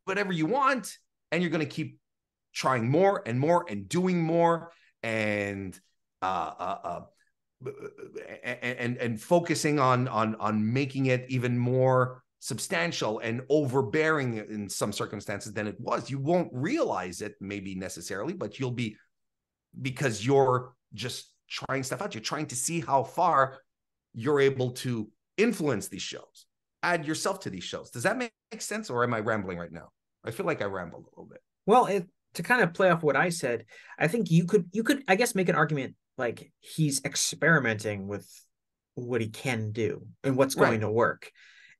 whatever you want and you're going to keep trying more and more and doing more and focusing on making it even more substantial and overbearing in some circumstances than it was. You won't realize it maybe necessarily, but you'll be, because you're just trying stuff out. You're trying to see how far you're able to influence these shows, add yourself to these shows. Does that make sense, or am I rambling right now? I feel like I rambled a little bit. Well, to kind of play off what I said, I think you could, I guess, make an argument like he's experimenting with what he can do and what's going to work.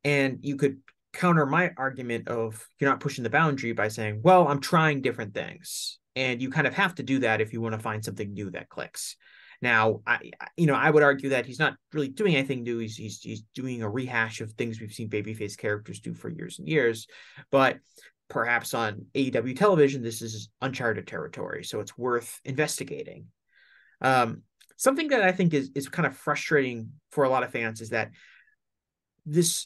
And you could counter my argument of you're not pushing the boundary by saying, well, I'm trying different things. And you kind of have to do that if you want to find something new that clicks. Now, I would argue that he's not really doing anything new. He's doing a rehash of things we've seen babyface characters do for years and years. But perhaps on AEW television, this is uncharted territory. So it's worth investigating. Something that I think is kind of frustrating for a lot of fans is that this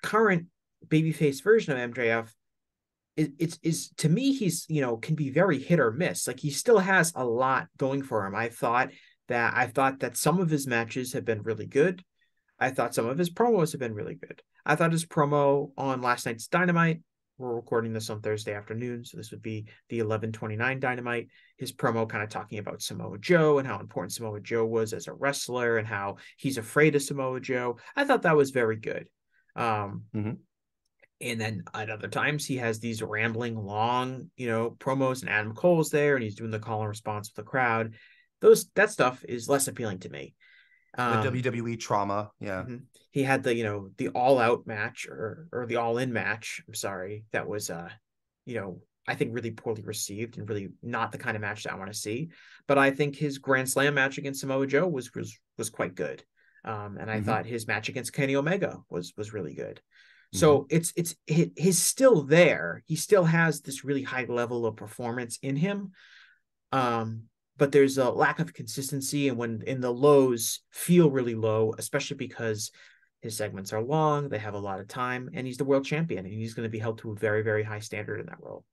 current babyface version of MJF is to me, he's, can be very hit or miss. Like, he still has a lot going for him. I thought that some of his matches have been really good. I thought some of his promos have been really good. I thought his promo on last night's Dynamite, we're recording this on Thursday afternoon, so this would be the 11/29 Dynamite. His promo kind of talking about Samoa Joe and how important Samoa Joe was as a wrestler and how he's afraid of Samoa Joe. I thought that was very good. And then at other times he has these rambling long, promos, and Adam Cole's there and he's doing the call and response with the crowd. That stuff is less appealing to me. The WWE trauma. Yeah. He had the all out match or the all in match. I'm sorry. That was, I think really poorly received and really not the kind of match that I want to see. But I think his Grand Slam match against Samoa Joe was quite good. And I thought his match against Kenny Omega was really good. So he's still there. He still has this really high level of performance in him. But there's a lack of consistency, and when in the lows feel really low, especially because his segments are long, they have a lot of time, and he's the world champion, and he's going to be held to a very, very high standard in that role.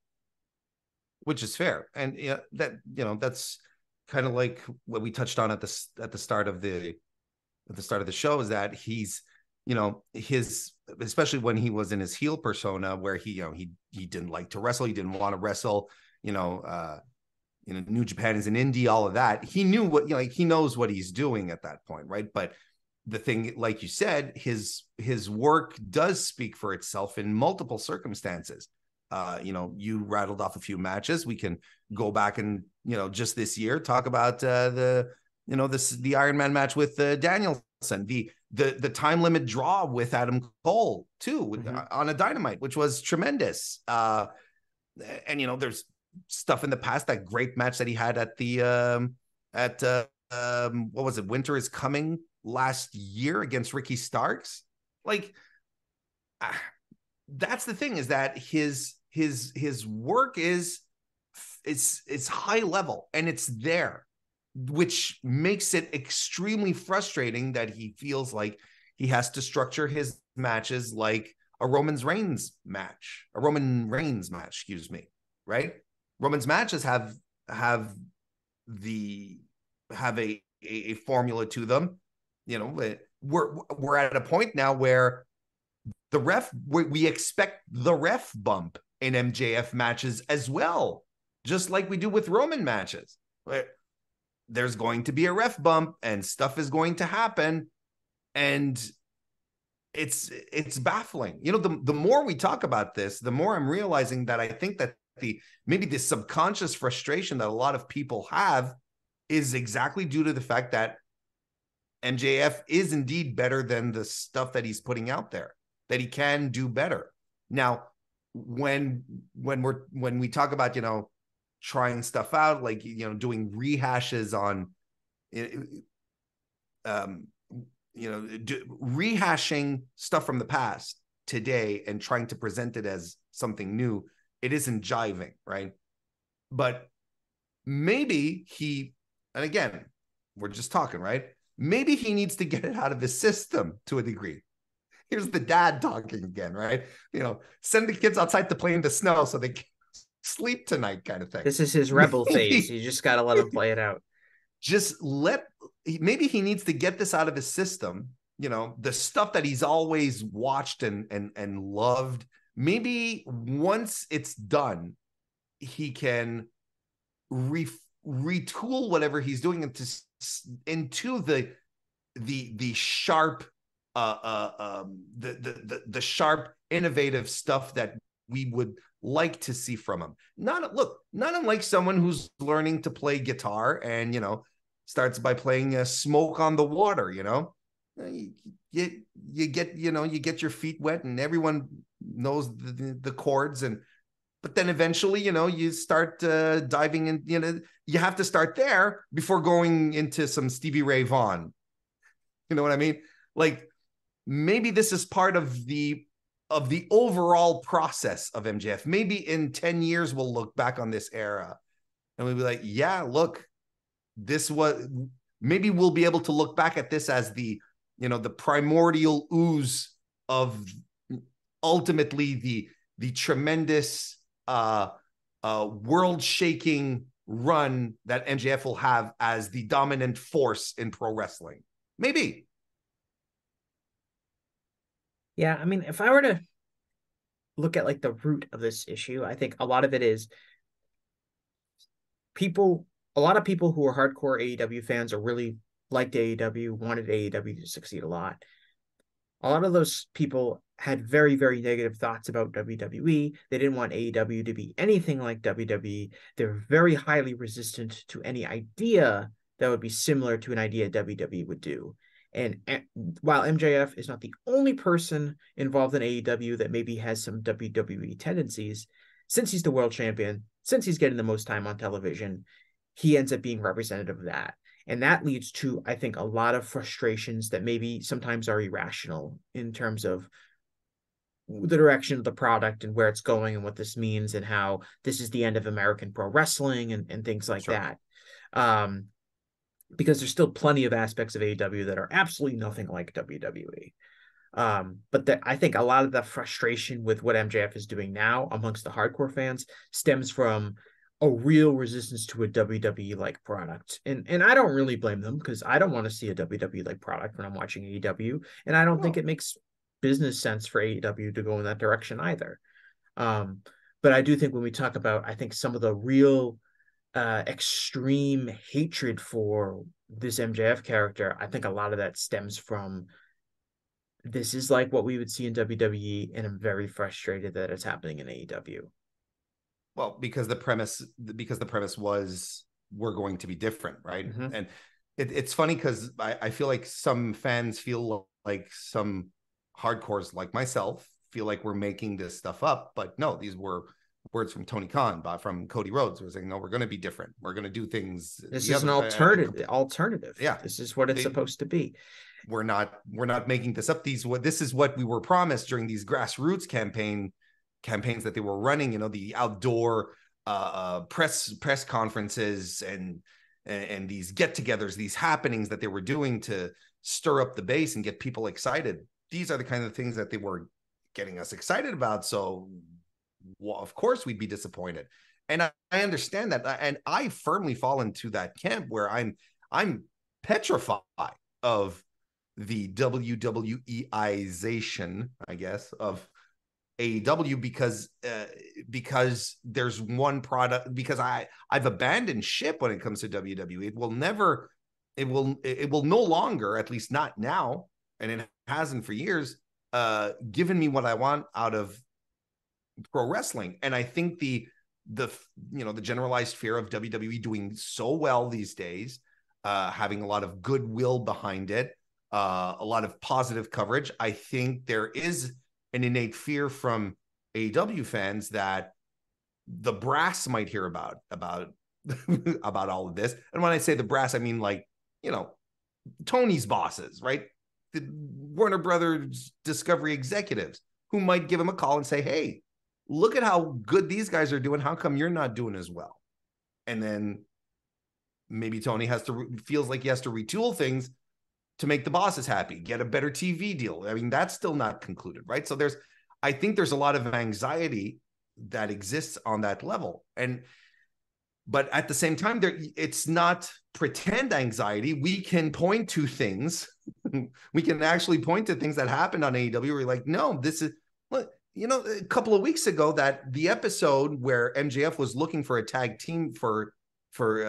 Which is fair. And that's kind of like what we touched on at the start of the show, is that he's, his, especially when he was in his heel persona where he didn't like to wrestle, he didn't want to wrestle, New Japan is an indie, all of that. He knew what, he knows what he's doing at that point, right? But the thing, like you said, his work does speak for itself in multiple circumstances. You rattled off a few matches. We can go back and, just this year, talk about the Iron Man match with Danielson, the time limit draw with Adam Cole too, on a Dynamite, which was tremendous. And there's stuff in the past, that great match that he had at the what was it, Winter is Coming last year against Ricky Starks. Like, that's the thing, is that his work is high level and it's there, which makes it extremely frustrating that he feels like he has to structure his matches like a Roman Reigns match, excuse me, right? Roman's matches have a formula to them. We're at a point now where we expect the ref bump in MJF matches as well, just like we do with Roman matches. There's going to be a ref bump and stuff is going to happen, and it's baffling. The more we talk about this, the more I'm realizing that I think that maybe the subconscious frustration that a lot of people have is exactly due to the fact that MJF is indeed better than the stuff that he's putting out there, that he can do better. Now, when we talk about, trying stuff out, like, doing rehashes on, rehashing stuff from the past today and trying to present it as something new. It isn't jiving, right? But maybe and again, we're just talking, right? Maybe he needs to get it out of his system to a degree. Here's the dad talking again, right? Send the kids outside to play in the snow so they can sleep tonight, kind of thing. This is his rebel phase. You just got to let him play it out. Maybe he needs to get this out of his system. The stuff that he's always watched and loved. Maybe once it's done, he can retool whatever he's doing into the sharp, the sharp, innovative stuff that we would like to see from him. Not unlike someone who's learning to play guitar and starts by playing Smoke on the Water. You get your feet wet and everyone knows the chords, but then eventually you start diving in. You have to start there before going into some Stevie Ray Vaughan. You know what I mean? Like, maybe this is part of the overall process of MJF. Maybe in 10 years we'll look back on this era and we'll be like, yeah, look, maybe we'll be able to look back at this as the primordial ooze of ultimately the tremendous world-shaking run that MJF will have as the dominant force in pro wrestling. Maybe. Yeah, I mean, if I were to look at like the root of this issue, I think a lot of it is a lot of people who are hardcore AEW fans or really liked AEW, wanted AEW to succeed a lot. A lot of those people had very, very negative thoughts about WWE. They didn't want AEW to be anything like WWE. They're very highly resistant to any idea that would be similar to an idea WWE would do. And while MJF is not the only person involved in AEW that maybe has some WWE tendencies, since he's the world champion, since he's getting the most time on television, he ends up being representative of that. And that leads to, I think, a lot of frustrations that maybe sometimes are irrational in terms of the direction of the product and where it's going and what this means and how this is the end of American pro wrestling and things like that. Because there's still plenty of aspects of AEW that are absolutely nothing like WWE. But I think a lot of the frustration with what MJF is doing now amongst the hardcore fans stems from a real resistance to a WWE-like product. And I don't really blame them because I don't want to see a WWE-like product when I'm watching AEW. And I don't think it makes business sense for AEW to go in that direction either. But I do think when we talk about, I think some of the real extreme hatred for this MJF character, I think a lot of that stems from this is like what we would see in WWE, and I'm very frustrated that it's happening in AEW. Well, because the premise was we're going to be different, right? Mm-hmm. And it's funny because I feel like some fans feel like some hardcores like myself feel like we're making this stuff up, but no, these were words from Tony Khan, from Cody Rhodes, who was saying, no, we're going to be different. We're going to do things. This is an alternative. Yeah. This is what it's supposed to be. We're not making this up. This is what we were promised during these grassroots campaigns that they were running, the outdoor press conferences and these get-togethers, these happenings that they were doing to stir up the base and get people excited. These are the kind of things that they were getting us excited about. So of course we'd be disappointed. And I understand that. And I firmly fall into that camp where I'm petrified of the WWE-ization, I guess, of AEW because there's one product, because I've abandoned ship when it comes to WWE. It will no longer, at least not now, and it hasn't for years, given me what I want out of pro wrestling. And I think the generalized fear of WWE doing so well these days, having a lot of goodwill behind it, a lot of positive coverage. I think there is an innate fear from AEW fans that the brass might hear about about all of this. And when I say the brass, I mean like, you know, Tony's bosses, right? The Warner Brothers Discovery executives who might give him a call and say, hey, look at how good these guys are doing. How come you're not doing as well? And then maybe Tony feels like he has to retool things to make the bosses happy, get a better TV deal. I mean, that's still not concluded, right? So I think there's a lot of anxiety that exists on that level. But at the same time, it's not pretend anxiety. We can point to things. We can actually point to things that happened on AEW. We're like, no, this is, you know, a couple of weeks ago, that the episode where MJF was looking for a tag team for 3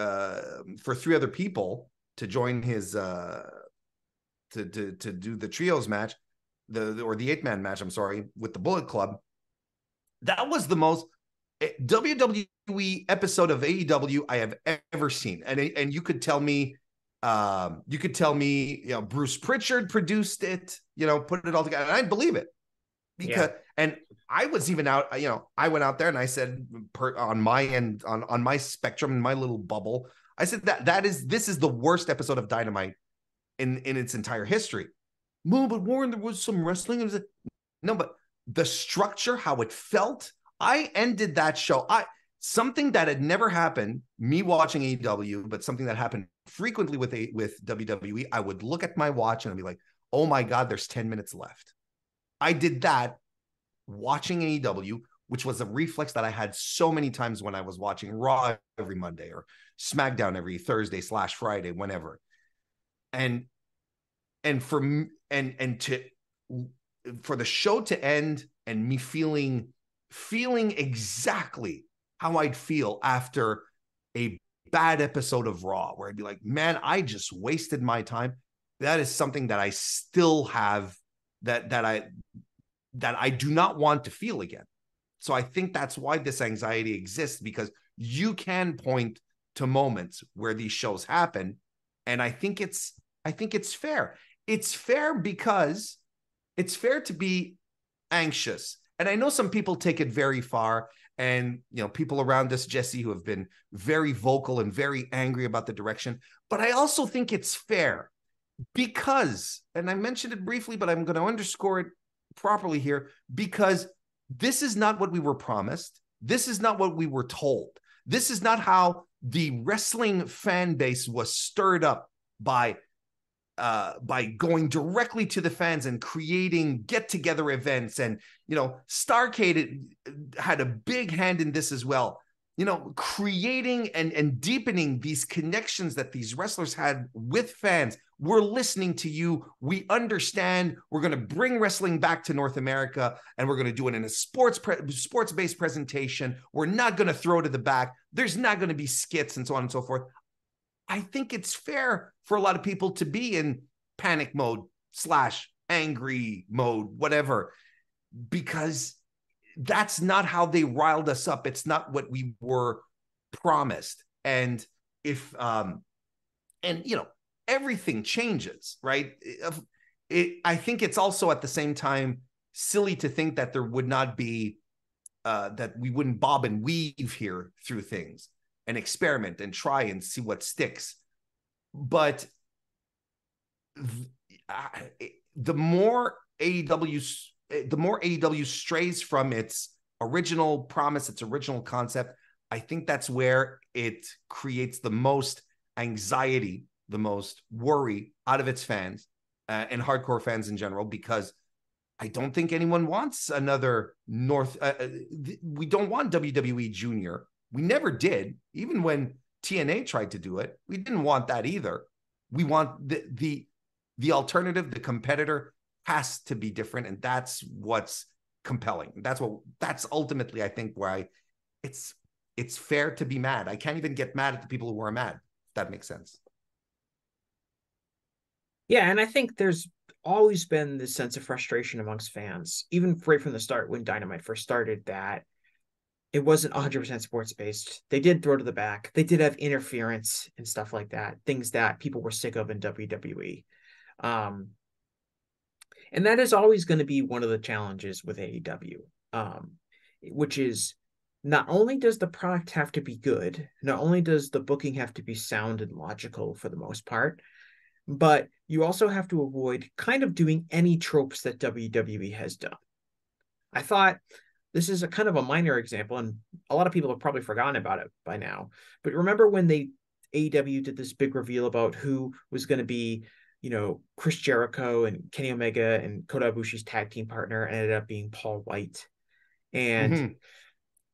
other people to join his to do the trios match, or the 8-man match, I'm sorry, with the Bullet Club. That was the most WWE episode of AEW I have ever seen. And you could tell me, you know, Bruce Pritchard produced it, you know, put it all together. And I believe it because, and I was even out, you know, I went out there and I said on my end, on my spectrum, in my little bubble, I said this is the worst episode of Dynamite in its entire history. No, but Warren, there was some wrestling. No, but the structure, how it felt. I ended that show. Something that had never happened, me watching AEW, but something that happened frequently with WWE. I would look at my watch and I'd be like, oh my God, there's 10 minutes left. I did that watching AEW, which was a reflex that I had so many times when I was watching Raw every Monday or SmackDown every Thursday/Friday, whenever. And for the show to end and me feeling exactly how I'd feel after a bad episode of Raw, where I'd be like, man, I just wasted my time. That is something that I still have that I do not want to feel again. So I think that's why this anxiety exists, because you can point to moments where these shows happen. And I think it's fair. It's fair because it's fair to be anxious. And I know some people take it very far, and, you know, people around us, Jesse, who have been very vocal and very angry about the direction. But I also think it's fair because, and I mentioned it briefly, but I'm going to underscore it properly here, because this is not what we were promised. This is not what we were told. This is not how the wrestling fan base was stirred up by going directly to the fans and creating get-together events. And, you know, Starrcade had a big hand in this as well. You know, creating and deepening these connections that these wrestlers had with fans. We're listening to you. We understand. We're going to bring wrestling back to North America, and we're going to do it in a sports-based presentation. We're not going to throw to the back. There's not going to be skits and so on and so forth. I think it's fair for a lot of people to be in panic mode / angry mode, whatever, because that's not how they riled us up. It's not what we were promised. And if, and you know, everything changes, right? I think it's also at the same time silly to think that there would not be, that we wouldn't bob and weave here through things and experiment and try and see what sticks. But the more AEW strays from its original promise, its original concept, I think that's where it creates the most anxiety, the most worry out of its fans and hardcore fans in general, because I don't think anyone wants another we don't want WWE Junior. We never did. Even when TNA tried to do it, we didn't want that either. We want the alternative, the competitor has to be different. And that's what's compelling. That's ultimately, I think, why it's fair to be mad. I can't even get mad at the people who are mad, if that makes sense. Yeah, and I think there's always been this sense of frustration amongst fans, even right from the start when Dynamite first started, that it wasn't 100% sports-based. They did throw to the back. They did have interference and stuff like that, things that people were sick of in WWE. And that is always going to be one of the challenges with AEW, which is not only does the product have to be good, not only does the booking have to be sound and logical for the most part, but you also have to avoid kind of doing any tropes that WWE has done. I thought this is a kind of a minor example, and a lot of people have probably forgotten about it by now. But remember when AEW did this big reveal about who was going to be, Chris Jericho and Kenny Omega and Kota Ibushi's tag team partner, and ended up being Paul White. And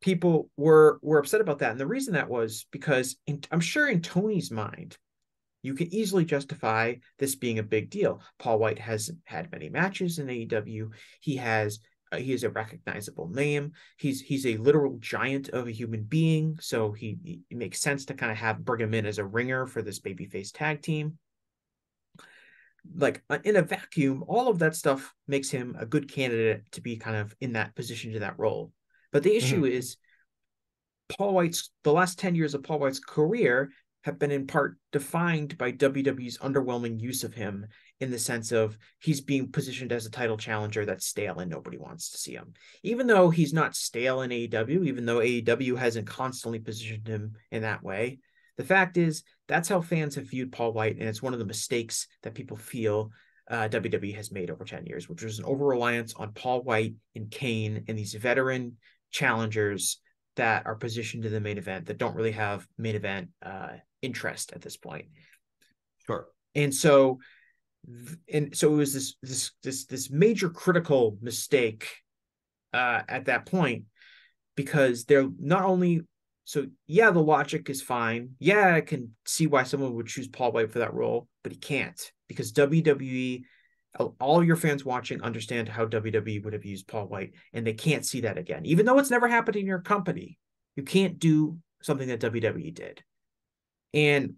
people were upset about that. And the reason that was because I'm sure in Tony's mind, you can easily justify this being a big deal. Paul White hasn't had many matches in AEW. He is a recognizable name. He's a literal giant of a human being, so it makes sense to kind of bring him in as a ringer for this babyface tag team. Like in a vacuum, all of that stuff makes him a good candidate to be kind of in that position to that role. But the issue is the last 10 years of Paul White's career have been in part defined by WWE's underwhelming use of him, in the sense of he's being positioned as a title challenger that's stale and nobody wants to see him. Even though he's not stale in AEW, even though AEW hasn't constantly positioned him in that way, the fact is that's how fans have viewed Paul White, and it's one of the mistakes that people feel WWE has made over 10 years, which was an over-reliance on Paul White and Kane and these veteran challengers that are positioned to the main event that don't really have main event interest at this point. Sure. And so it was this major critical mistake at that point, because they're not only the logic is fine. Yeah, I can see why someone would choose Paul White for that role, but he can't, because WWE, all your fans watching understand how WWE would have used Paul White, and they can't see that again. Even though it's never happened in your company, you can't do something that WWE did. And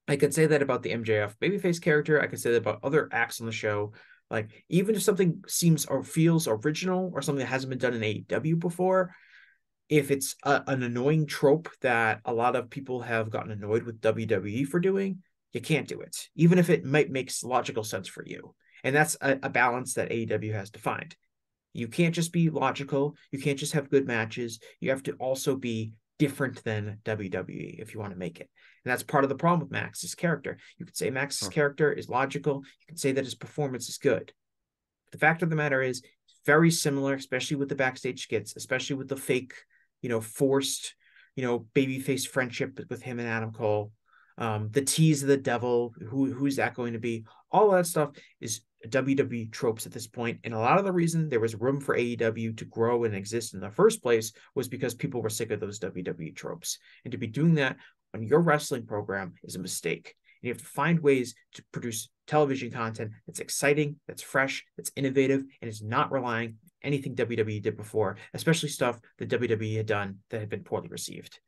I could say that about the MJF babyface character. I could say that about other acts on the show. Like, even if something seems or feels original or something that hasn't been done in AEW before, if it's an annoying trope that a lot of people have gotten annoyed with WWE for doing, you can't do it, even if it might make logical sense for you. And that's a balance that AEW has to find. You can't just be logical. You can't just have good matches. You have to also be different than WWE if you want to make it. And that's part of the problem with Max's character. You could say Max's character is logical. You could say that his performance is good. The fact of the matter is, it's very similar, especially with the backstage skits, especially with the fake, forced, babyface friendship with him and Adam Cole. The tease of the devil, who's that going to be? All of that stuff is WWE tropes at this point. And a lot of the reason there was room for AEW to grow and exist in the first place was because people were sick of those WWE tropes. And to be doing that on your wrestling program is a mistake. And you have to find ways to produce television content that's exciting, that's fresh, that's innovative, and is not relying on anything WWE did before, especially stuff that WWE had done that had been poorly received.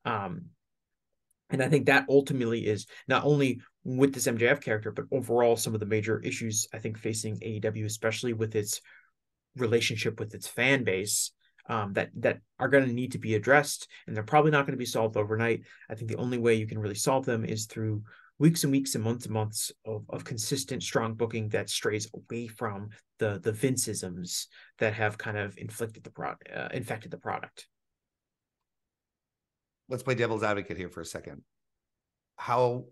And I think that ultimately is not only with this MJF character, but overall some of the major issues I think facing AEW, especially with its relationship with its fan base, that are going to need to be addressed, and they're probably not going to be solved overnight. I think the only way you can really solve them is through weeks and weeks and months of consistent, strong booking that strays away from the Vinceisms that have kind of infected the product. Let's play devil's advocate here for a second. How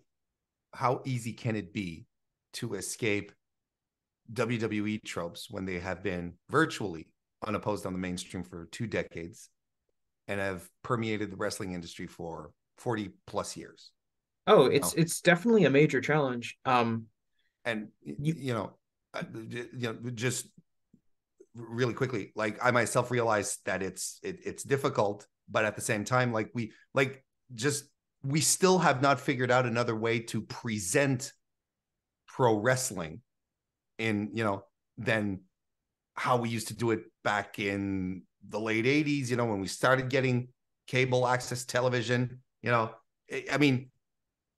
easy can it be to escape WWE tropes when they have been virtually unopposed on the mainstream for 2 decades and have permeated the wrestling industry for 40 plus years? Oh, it's definitely a major challenge. And just really quickly, like, I myself realized that it's difficult, but at the same time, we still have not figured out another way to present pro wrestling in, than how we used to do it back in the late 80s, when we started getting cable access television. I mean,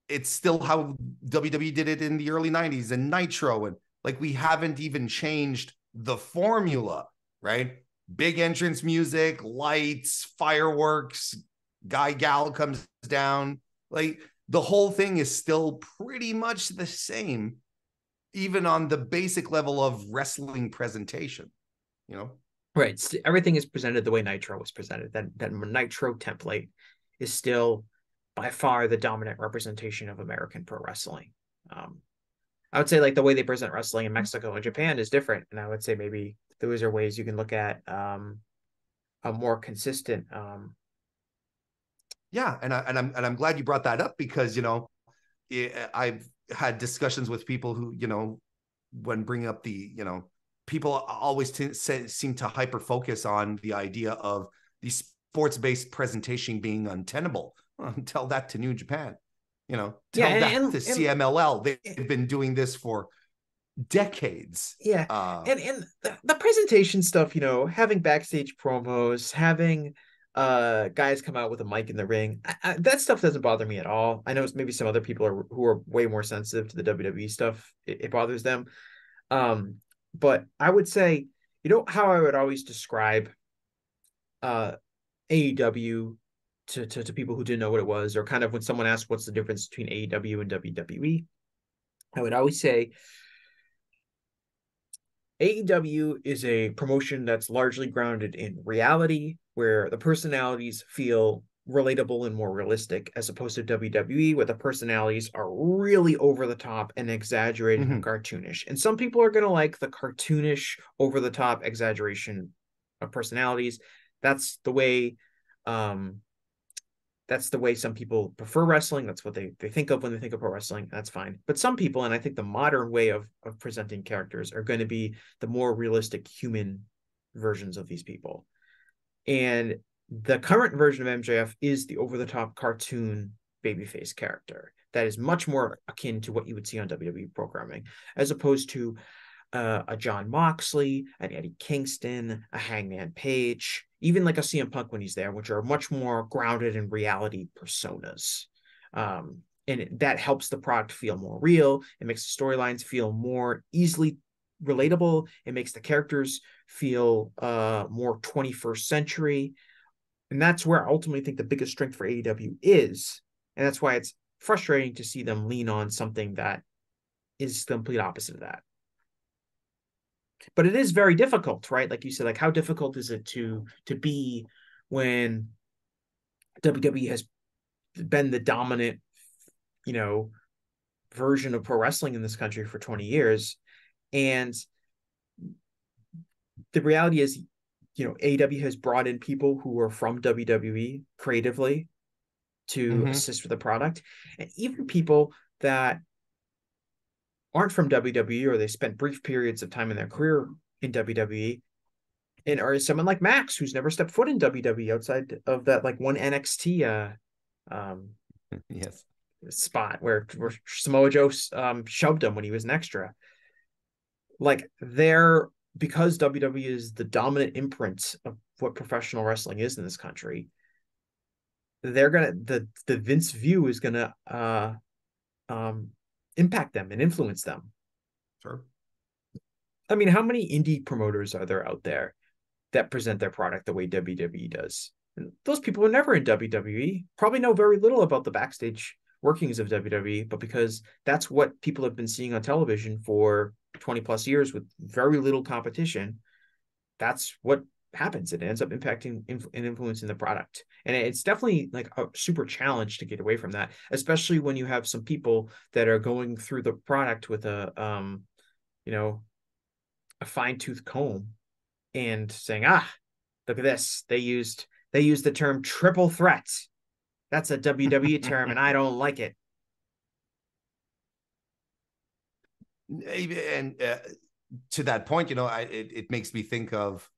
it's still how WWE did it in the early 90s and Nitro. And we haven't even changed the formula, right? Big entrance music, lights, fireworks, gal comes down. The whole thing is still pretty much the same, even on the basic level of wrestling presentation, Right. Everything is presented the way Nitro was presented. That Nitro template is still by far the dominant representation of American pro wrestling. I would say like the way they present wrestling in Mexico and Japan is different. And I would say maybe those are ways you can look at a more consistent. Yeah, I'm glad you brought that up because I've had discussions with people who when bringing up the people always seem to hyper focus on the idea of the sports-based presentation being untenable. Tell that to New Japan, Yeah, tell that to and CMLL. They've been doing this for decades. Yeah, and the presentation stuff, having backstage promos, having guys come out with a mic in the ring, that stuff doesn't bother me at all. I know maybe some other people who are way more sensitive to the WWE stuff, it bothers them. But I would say, how I would always describe AEW to people who didn't know what it was, or kind of when someone asked what's the difference between AEW and WWE, I would always say AEW is a promotion that's largely grounded in reality, where the personalities feel relatable and more realistic, as opposed to WWE, where the personalities are really over the top and exaggerated and cartoonish. And some people are going to like the cartoonish, over the top exaggeration of personalities. That's the way some people prefer wrestling. That's what they think of when they think of pro wrestling. That's fine. But some people, and I think the modern way of presenting characters, are going to be the more realistic human versions of these people. And the current version of MJF is the over-the-top cartoon babyface character that is much more akin to what you would see on WWE programming, as opposed to a John Moxley, an Eddie Kingston, a Hangman Page, even like a CM Punk when he's there, which are much more grounded in reality personas. And that helps the product feel more real. It makes the storylines feel more easily relatable. It makes the characters feel more 21st century. And that's where I ultimately think the biggest strength for AEW is. And that's why it's frustrating to see them lean on something that is the complete opposite of that. But it is very difficult, right? Like you said, like how difficult is it to be when WWE has been the dominant, version of pro wrestling in this country for 20 years. And the reality is, AEW has brought in people who are from WWE creatively to assist with the product. And even people that aren't from WWE, or they spent brief periods of time in their career in WWE, and or someone like Max, who's never stepped foot in WWE outside of that like one NXT yes spot where Samoa Joe shoved him when he was an extra. Like because WWE is the dominant imprint of what professional wrestling is in this country, the Vince view is gonna impact them and influence them. Sure. I mean, how many indie promoters are there out there that present their product the way WWE does? And those people are never in WWE, probably know very little about the backstage workings of WWE, but because that's what people have been seeing on television for 20 plus years with very little competition, that's what happens. It ends up impacting and influencing the product. And it's definitely like a super challenge to get away from that, especially when you have some people that are going through the product with a fine tooth comb and saying, look at this. They used the term triple threat. That's a WWE term and I don't like it. And to that point, it makes me think of,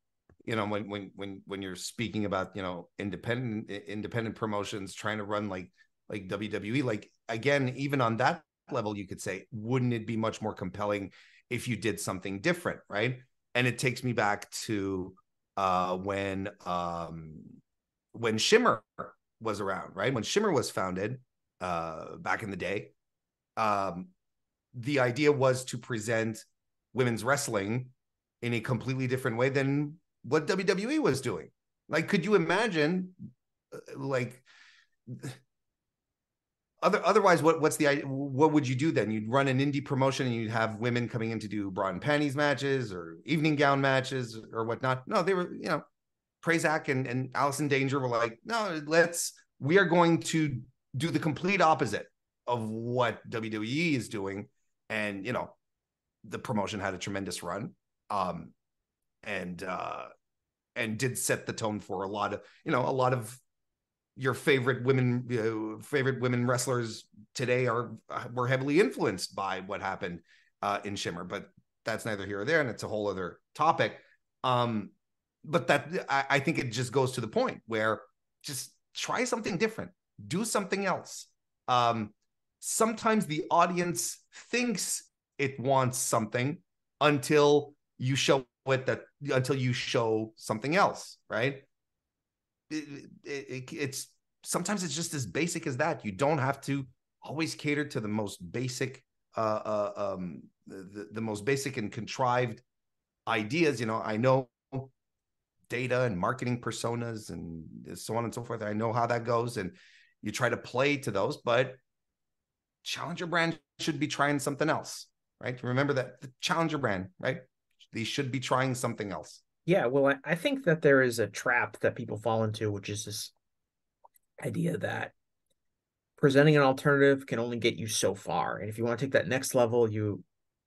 when you're speaking about, independent promotions trying to run like WWE, like, again, even on that level, you could say, wouldn't it be much more compelling if you did something different, right? And it takes me back to when Shimmer was around, right? When Shimmer was founded back in the day, the idea was to present women's wrestling in a completely different way than what WWE was doing. Like, could you imagine, like, otherwise, what would you do then? You'd run an indie promotion and you'd have women coming in to do bra and panties matches or evening gown matches or whatnot. No, they were, Prazak and Allison Danger were like, no, we are going to do the complete opposite of what WWE is doing. And, the promotion had a tremendous run. And did set the tone for a lot of your favorite women wrestlers today were heavily influenced by what happened in Shimmer, but that's neither here or there, and it's a whole other topic. But that I think it just goes to the point where just try something different, do something else. Sometimes the audience thinks it wants something until you show something else, right? It's sometimes it's just as basic as that. You don't have to always cater to the most basic, the most basic and contrived ideas. I know data and marketing personas and so on and so forth. I know how that goes, and you try to play to those, but challenger brand should be trying something else, right? Remember that the challenger brand, right? They should be trying something else. Yeah, well, I think that there is a trap that people fall into, which is this idea that presenting an alternative can only get you so far. And if you want to take that next level, you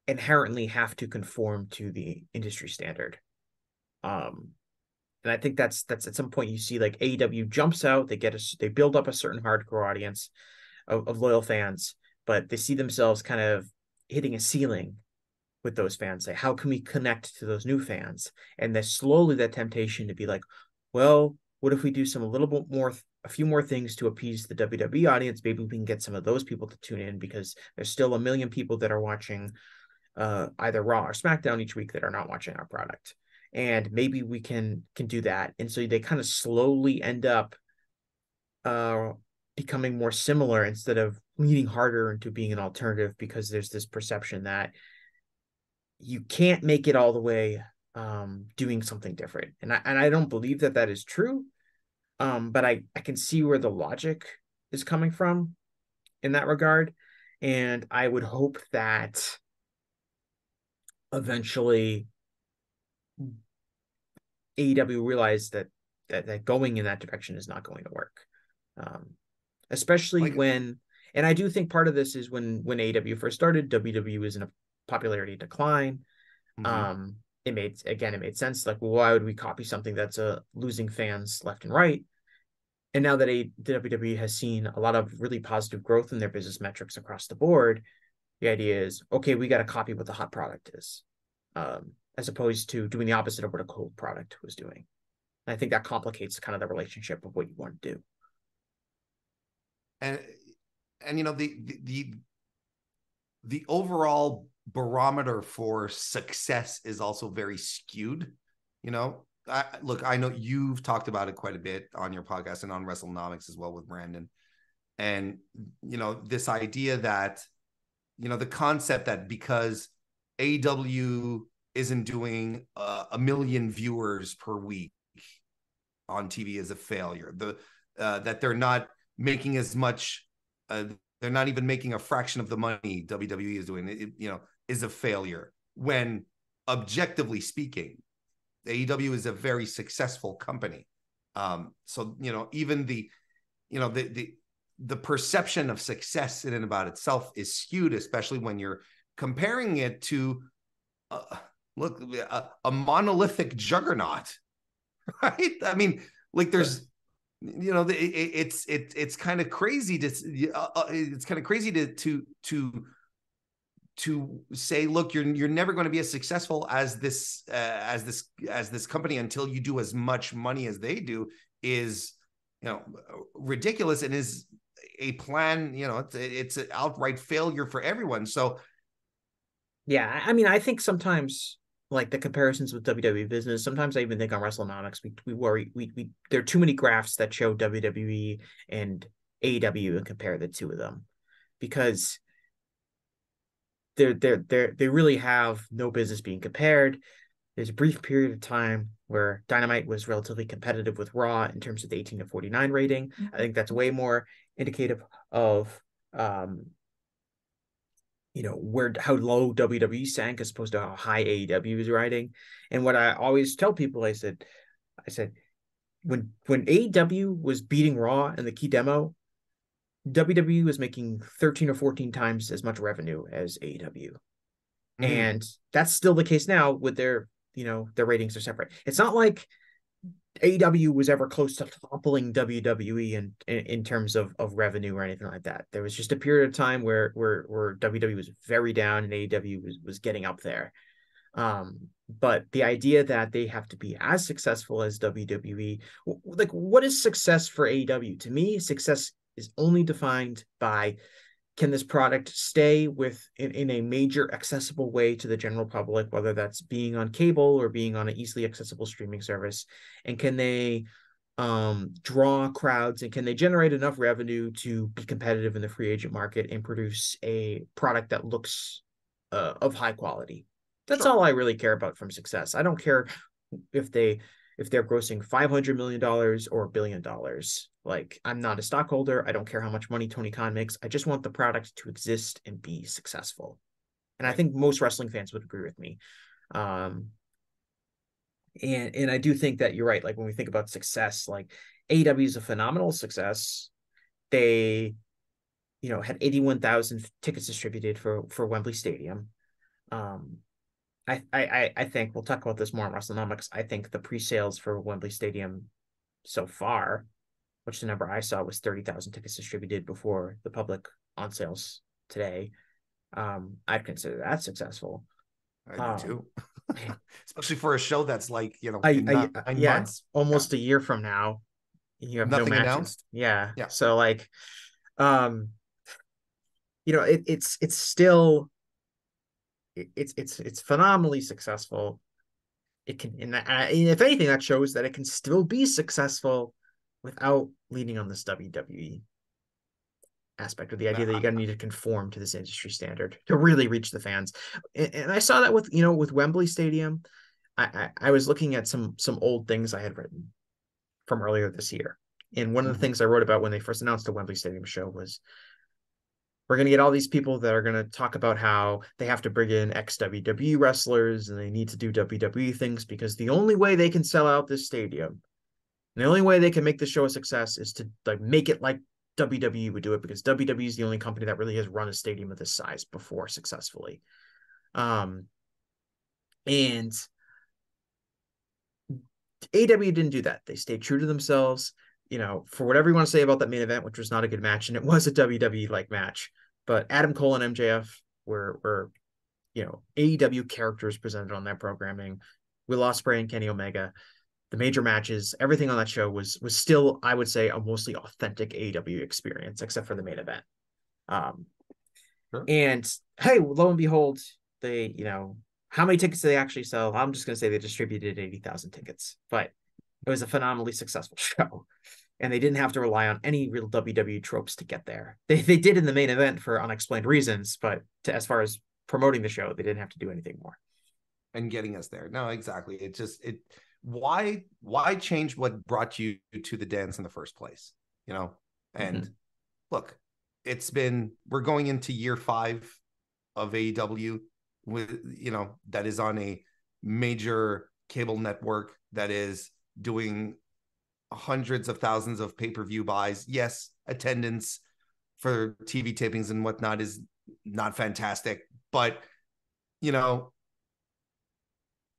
inherently have to conform to the industry standard. And I think that's at some point you see like AEW jumps out, they build up a certain hardcore audience of loyal fans, but they see themselves kind of hitting a ceiling with those fans. Like, how can we connect to those new fans? And there's slowly that temptation to be like, well, what if we do a few more things to appease the WWE audience? Maybe we can get some of those people to tune in, because there's still a million people that are watching either Raw or SmackDown each week that are not watching our product. And maybe we can do that. And so they kind of slowly end up becoming more similar instead of leaning harder into being an alternative, because there's this perception that you can't make it all the way doing something different. And I don't believe that is true. But I can see where the logic is coming from in that regard. And I would hope that eventually AEW realized that going in that direction is not going to work. Especially and I do think part of this is when AEW first started, WWE was in a popularity decline. Mm-hmm. It made sense. Like, well, why would we copy something that's losing fans left and right? And now that the WWE has seen a lot of really positive growth in their business metrics across the board, the idea is, okay, we got to copy what the hot product is, as opposed to doing the opposite of what a cold product was doing. And I think that complicates kind of the relationship of what you want to do. And the overall barometer for success is also very skewed. I know you've talked about it quite a bit on your podcast and on WrestleNomics as well with Brandon. And, this idea that, the concept that because AEW isn't doing a million viewers per week on TV is a failure. That they're not making as much, they're not even making a fraction of the money WWE is doing, is a failure. When objectively speaking, AEW is a very successful company. So, even the perception of success in and about itself is skewed, especially when you're comparing it to a monolithic juggernaut, right? I mean, like there's, it's kind of crazy to say, look, you're never going to be as successful as this company until you do as much money as they do is, ridiculous, and is a plan. It's an outright failure for everyone. So, yeah, I mean, I think sometimes, like the comparisons with WWE business, sometimes I even think on WrestleNomics, we worry there are too many graphs that show WWE and AEW and compare the two of them, because they really have no business being compared. There's a brief period of time where Dynamite was relatively competitive with Raw in terms of the 18 to 49 rating. I think that's way more indicative of how low WWE sank as opposed to how high AEW was riding. And what I always tell people, I said, when AEW was beating Raw in the key demo, WWE was making 13 or 14 times as much revenue as AEW. Mm-hmm. And that's still the case now with their ratings are separate. It's not like AEW was ever close to toppling WWE in terms of revenue or anything like that. There was just a period of time where WWE was very down and AEW was getting up there. But the idea that they have to be as successful as WWE, like, what is success for AEW? To me, success is only defined by, can this product stay in a major accessible way to the general public, whether that's being on cable or being on an easily accessible streaming service? And can they draw crowds, and can they generate enough revenue to be competitive in the free agent market and produce a product that looks of high quality? That's all I really care about from success. I don't care if they're grossing $500 million or $1 billion. Like, I'm not a stockholder. I don't care how much money Tony Khan makes. I just want the product to exist and be successful. And I think most wrestling fans would agree with me. And I do think that you're right. Like, when we think about success, like, AEW is a phenomenal success. They, had 81,000 tickets distributed for Wembley Stadium. I think we'll talk about this more on WrestleNomics. I think the pre-sales for Wembley Stadium so far, which the number I saw was 30,000 tickets distributed before the public on sales today, I'd consider that successful. I do too. Especially for a show that's like, in 9 months. Almost a year from now. You have nothing no matches. Announced. Yeah. So, like, it's still, it's phenomenally successful. It can, and if anything, that shows that it can still be successful without leaning on this WWE aspect, or the idea that you're going to need to conform to this industry standard to really reach the fans. And I saw that with Wembley Stadium. I was looking at some old things I had written from earlier this year. And one of the things I wrote about when they first announced the Wembley Stadium show was, we're going to get all these people that are going to talk about how they have to bring in ex-WWE wrestlers and they need to do WWE things, because the only way they can sell out this stadium, and the only way they can make the show a success, is to make it like WWE would do it, because WWE is the only company that really has run a stadium of this size before successfully. And AEW didn't do that. They stayed true to themselves. For whatever you want to say about that main event, which was not a good match, and it was a WWE-like match, but Adam Cole and MJF were AEW characters presented on that programming. Will Ospreay and Kenny Omega, the major matches, everything on that show was still, I would say, a mostly authentic AEW experience, except for the main event. Sure. And hey, lo and behold, they, how many tickets did they actually sell? I'm just going to say they distributed 80,000 tickets, but it was a phenomenally successful show, and they didn't have to rely on any real WWE tropes to get there. They did in the main event for unexplained reasons, but as far as promoting the show, they didn't have to do anything more. And getting us there. No, exactly. Why change what brought you to the dance in the first place? And look, we're going into year 5 of AEW with, that is on a major cable network that is doing hundreds of thousands of pay-per-view buys. Yes, attendance for TV tapings and whatnot is not fantastic, but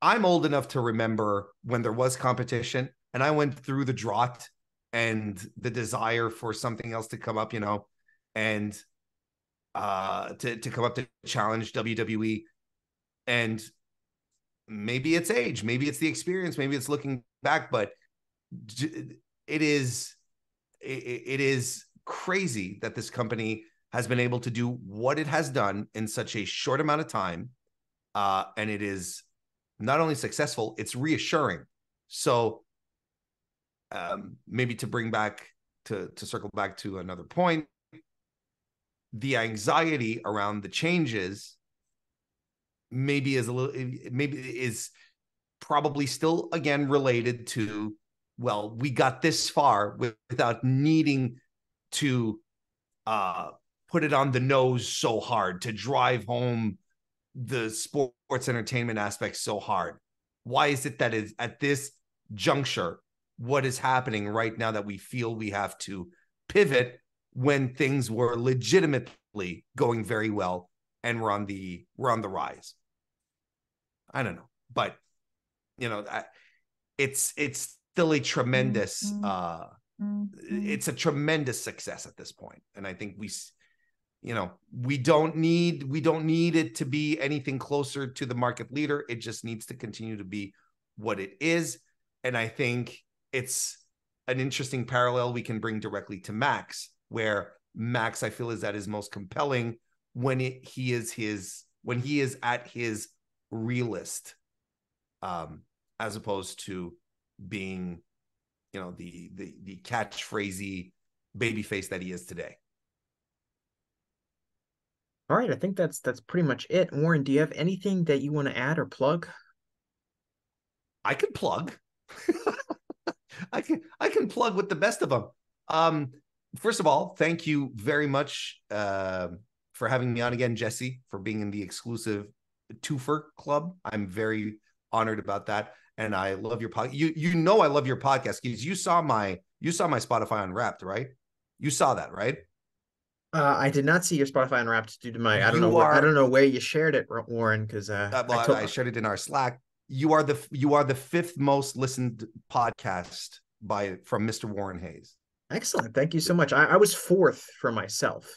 I'm old enough to remember when there was competition, and I went through the drought and the desire for something else to come up, and to come up to challenge WWE. And maybe it's age, maybe it's the experience, maybe it's looking back, but it is crazy that this company has been able to do what it has done in such a short amount of time. And it is not only successful, it's reassuring. So maybe to circle back to another point, the anxiety around the changes maybe is probably still, again, related to, we got this far without needing to put it on the nose so hard, to drive home the sports entertainment aspect so hard? Why is it that is at this juncture, what is happening right now that we feel we have to pivot when things were legitimately going very well and we're on the rise? I don't know, but it's still a tremendous it's a tremendous success at this point. And I think we don't need it to be anything closer to the market leader. It just needs to continue to be what it is. And I think it's an interesting parallel we can bring directly to Max, where Max, I feel, is at his most compelling when he is at his realist, as opposed to being, the catchphrasey babyface that he is today. All right, I think that's pretty much it. Warren, do you have anything that you want to add or plug? I can plug. I can plug with the best of them. First of all, thank you very much for having me on again, Jesse, for being in the exclusive twofer club. I'm very honored about that, and I love your podcast. I love your podcast because you saw my Spotify Unwrapped, right? You saw that, right? I did not see your Spotify Unwrapped due to my I don't know where you shared it, Warren, because I shared it in our Slack. You are the fifth most listened podcast from Mr. Warren Hayes. Excellent. Thank you so much. I was fourth for myself.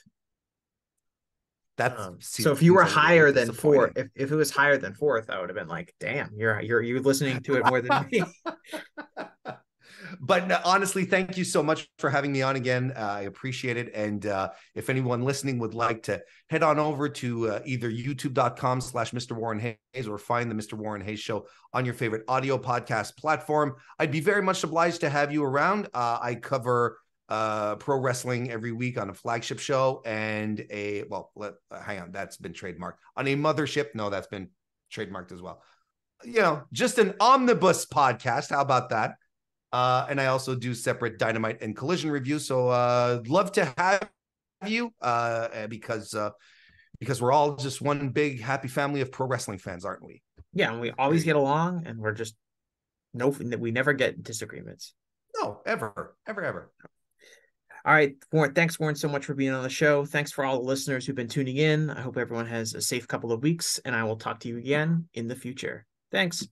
So if you were higher than fourth, if it was higher than fourth, I would have been like, damn, you're listening to it more than me. But no, honestly, thank you so much for having me on again. I appreciate it. And if anyone listening would like to head on over to either youtube.com/Mr. Warren Hayes or find the Mr. Warren Hayes Show on your favorite audio podcast platform, I'd be very much obliged to have you around. I cover pro wrestling every week on a flagship show and hang on, that's been trademarked. On a mothership, no, that's been trademarked as well. Just an omnibus podcast. How about that? And I also do separate Dynamite and Collision reviews. So love to have you because we're all just one big happy family of pro wrestling fans, aren't we? Yeah, and we always get along, and we're just we never get disagreements. No, ever. All right, Warren, thanks, Warren, so much for being on the show. Thanks for all the listeners who've been tuning in. I hope everyone has a safe couple of weeks, and I will talk to you again in the future. Thanks.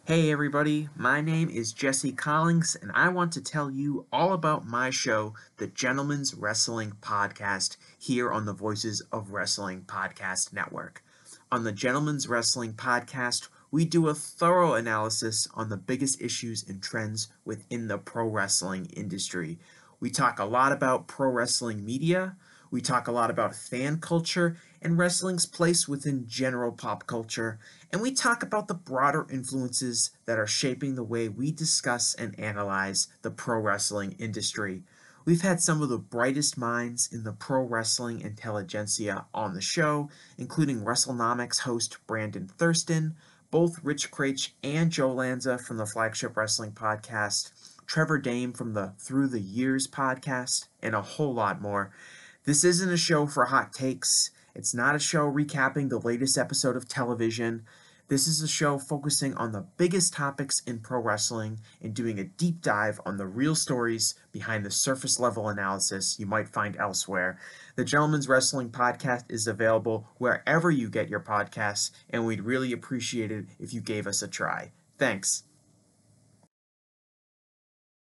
Hey everybody, my name is Jesse Collings, and I want to tell you all about my show, the Gentleman's Wrestling Podcast, here on the Voices of Wrestling Podcast Network. On the Gentleman's Wrestling Podcast, we do a thorough analysis on the biggest issues and trends within the pro wrestling industry. We talk a lot about pro wrestling media, we talk a lot about fan culture and wrestling's place within general pop culture, and we talk about the broader influences that are shaping the way we discuss and analyze the pro wrestling industry. We've had some of the brightest minds in the pro wrestling intelligentsia on the show, including WrestleNomics host Brandon Thurston, both Rich Craich and Joe Lanza from the Flagship Wrestling Podcast, Trevor Dame from the Through the Years podcast, and a whole lot more. This isn't a show for hot takes. It's not a show recapping the latest episode of television. This is a show focusing on the biggest topics in pro wrestling and doing a deep dive on the real stories behind the surface level analysis you might find elsewhere. The Gentleman's Wrestling Podcast is available wherever you get your podcasts, and we'd really appreciate it if you gave us a try. Thanks.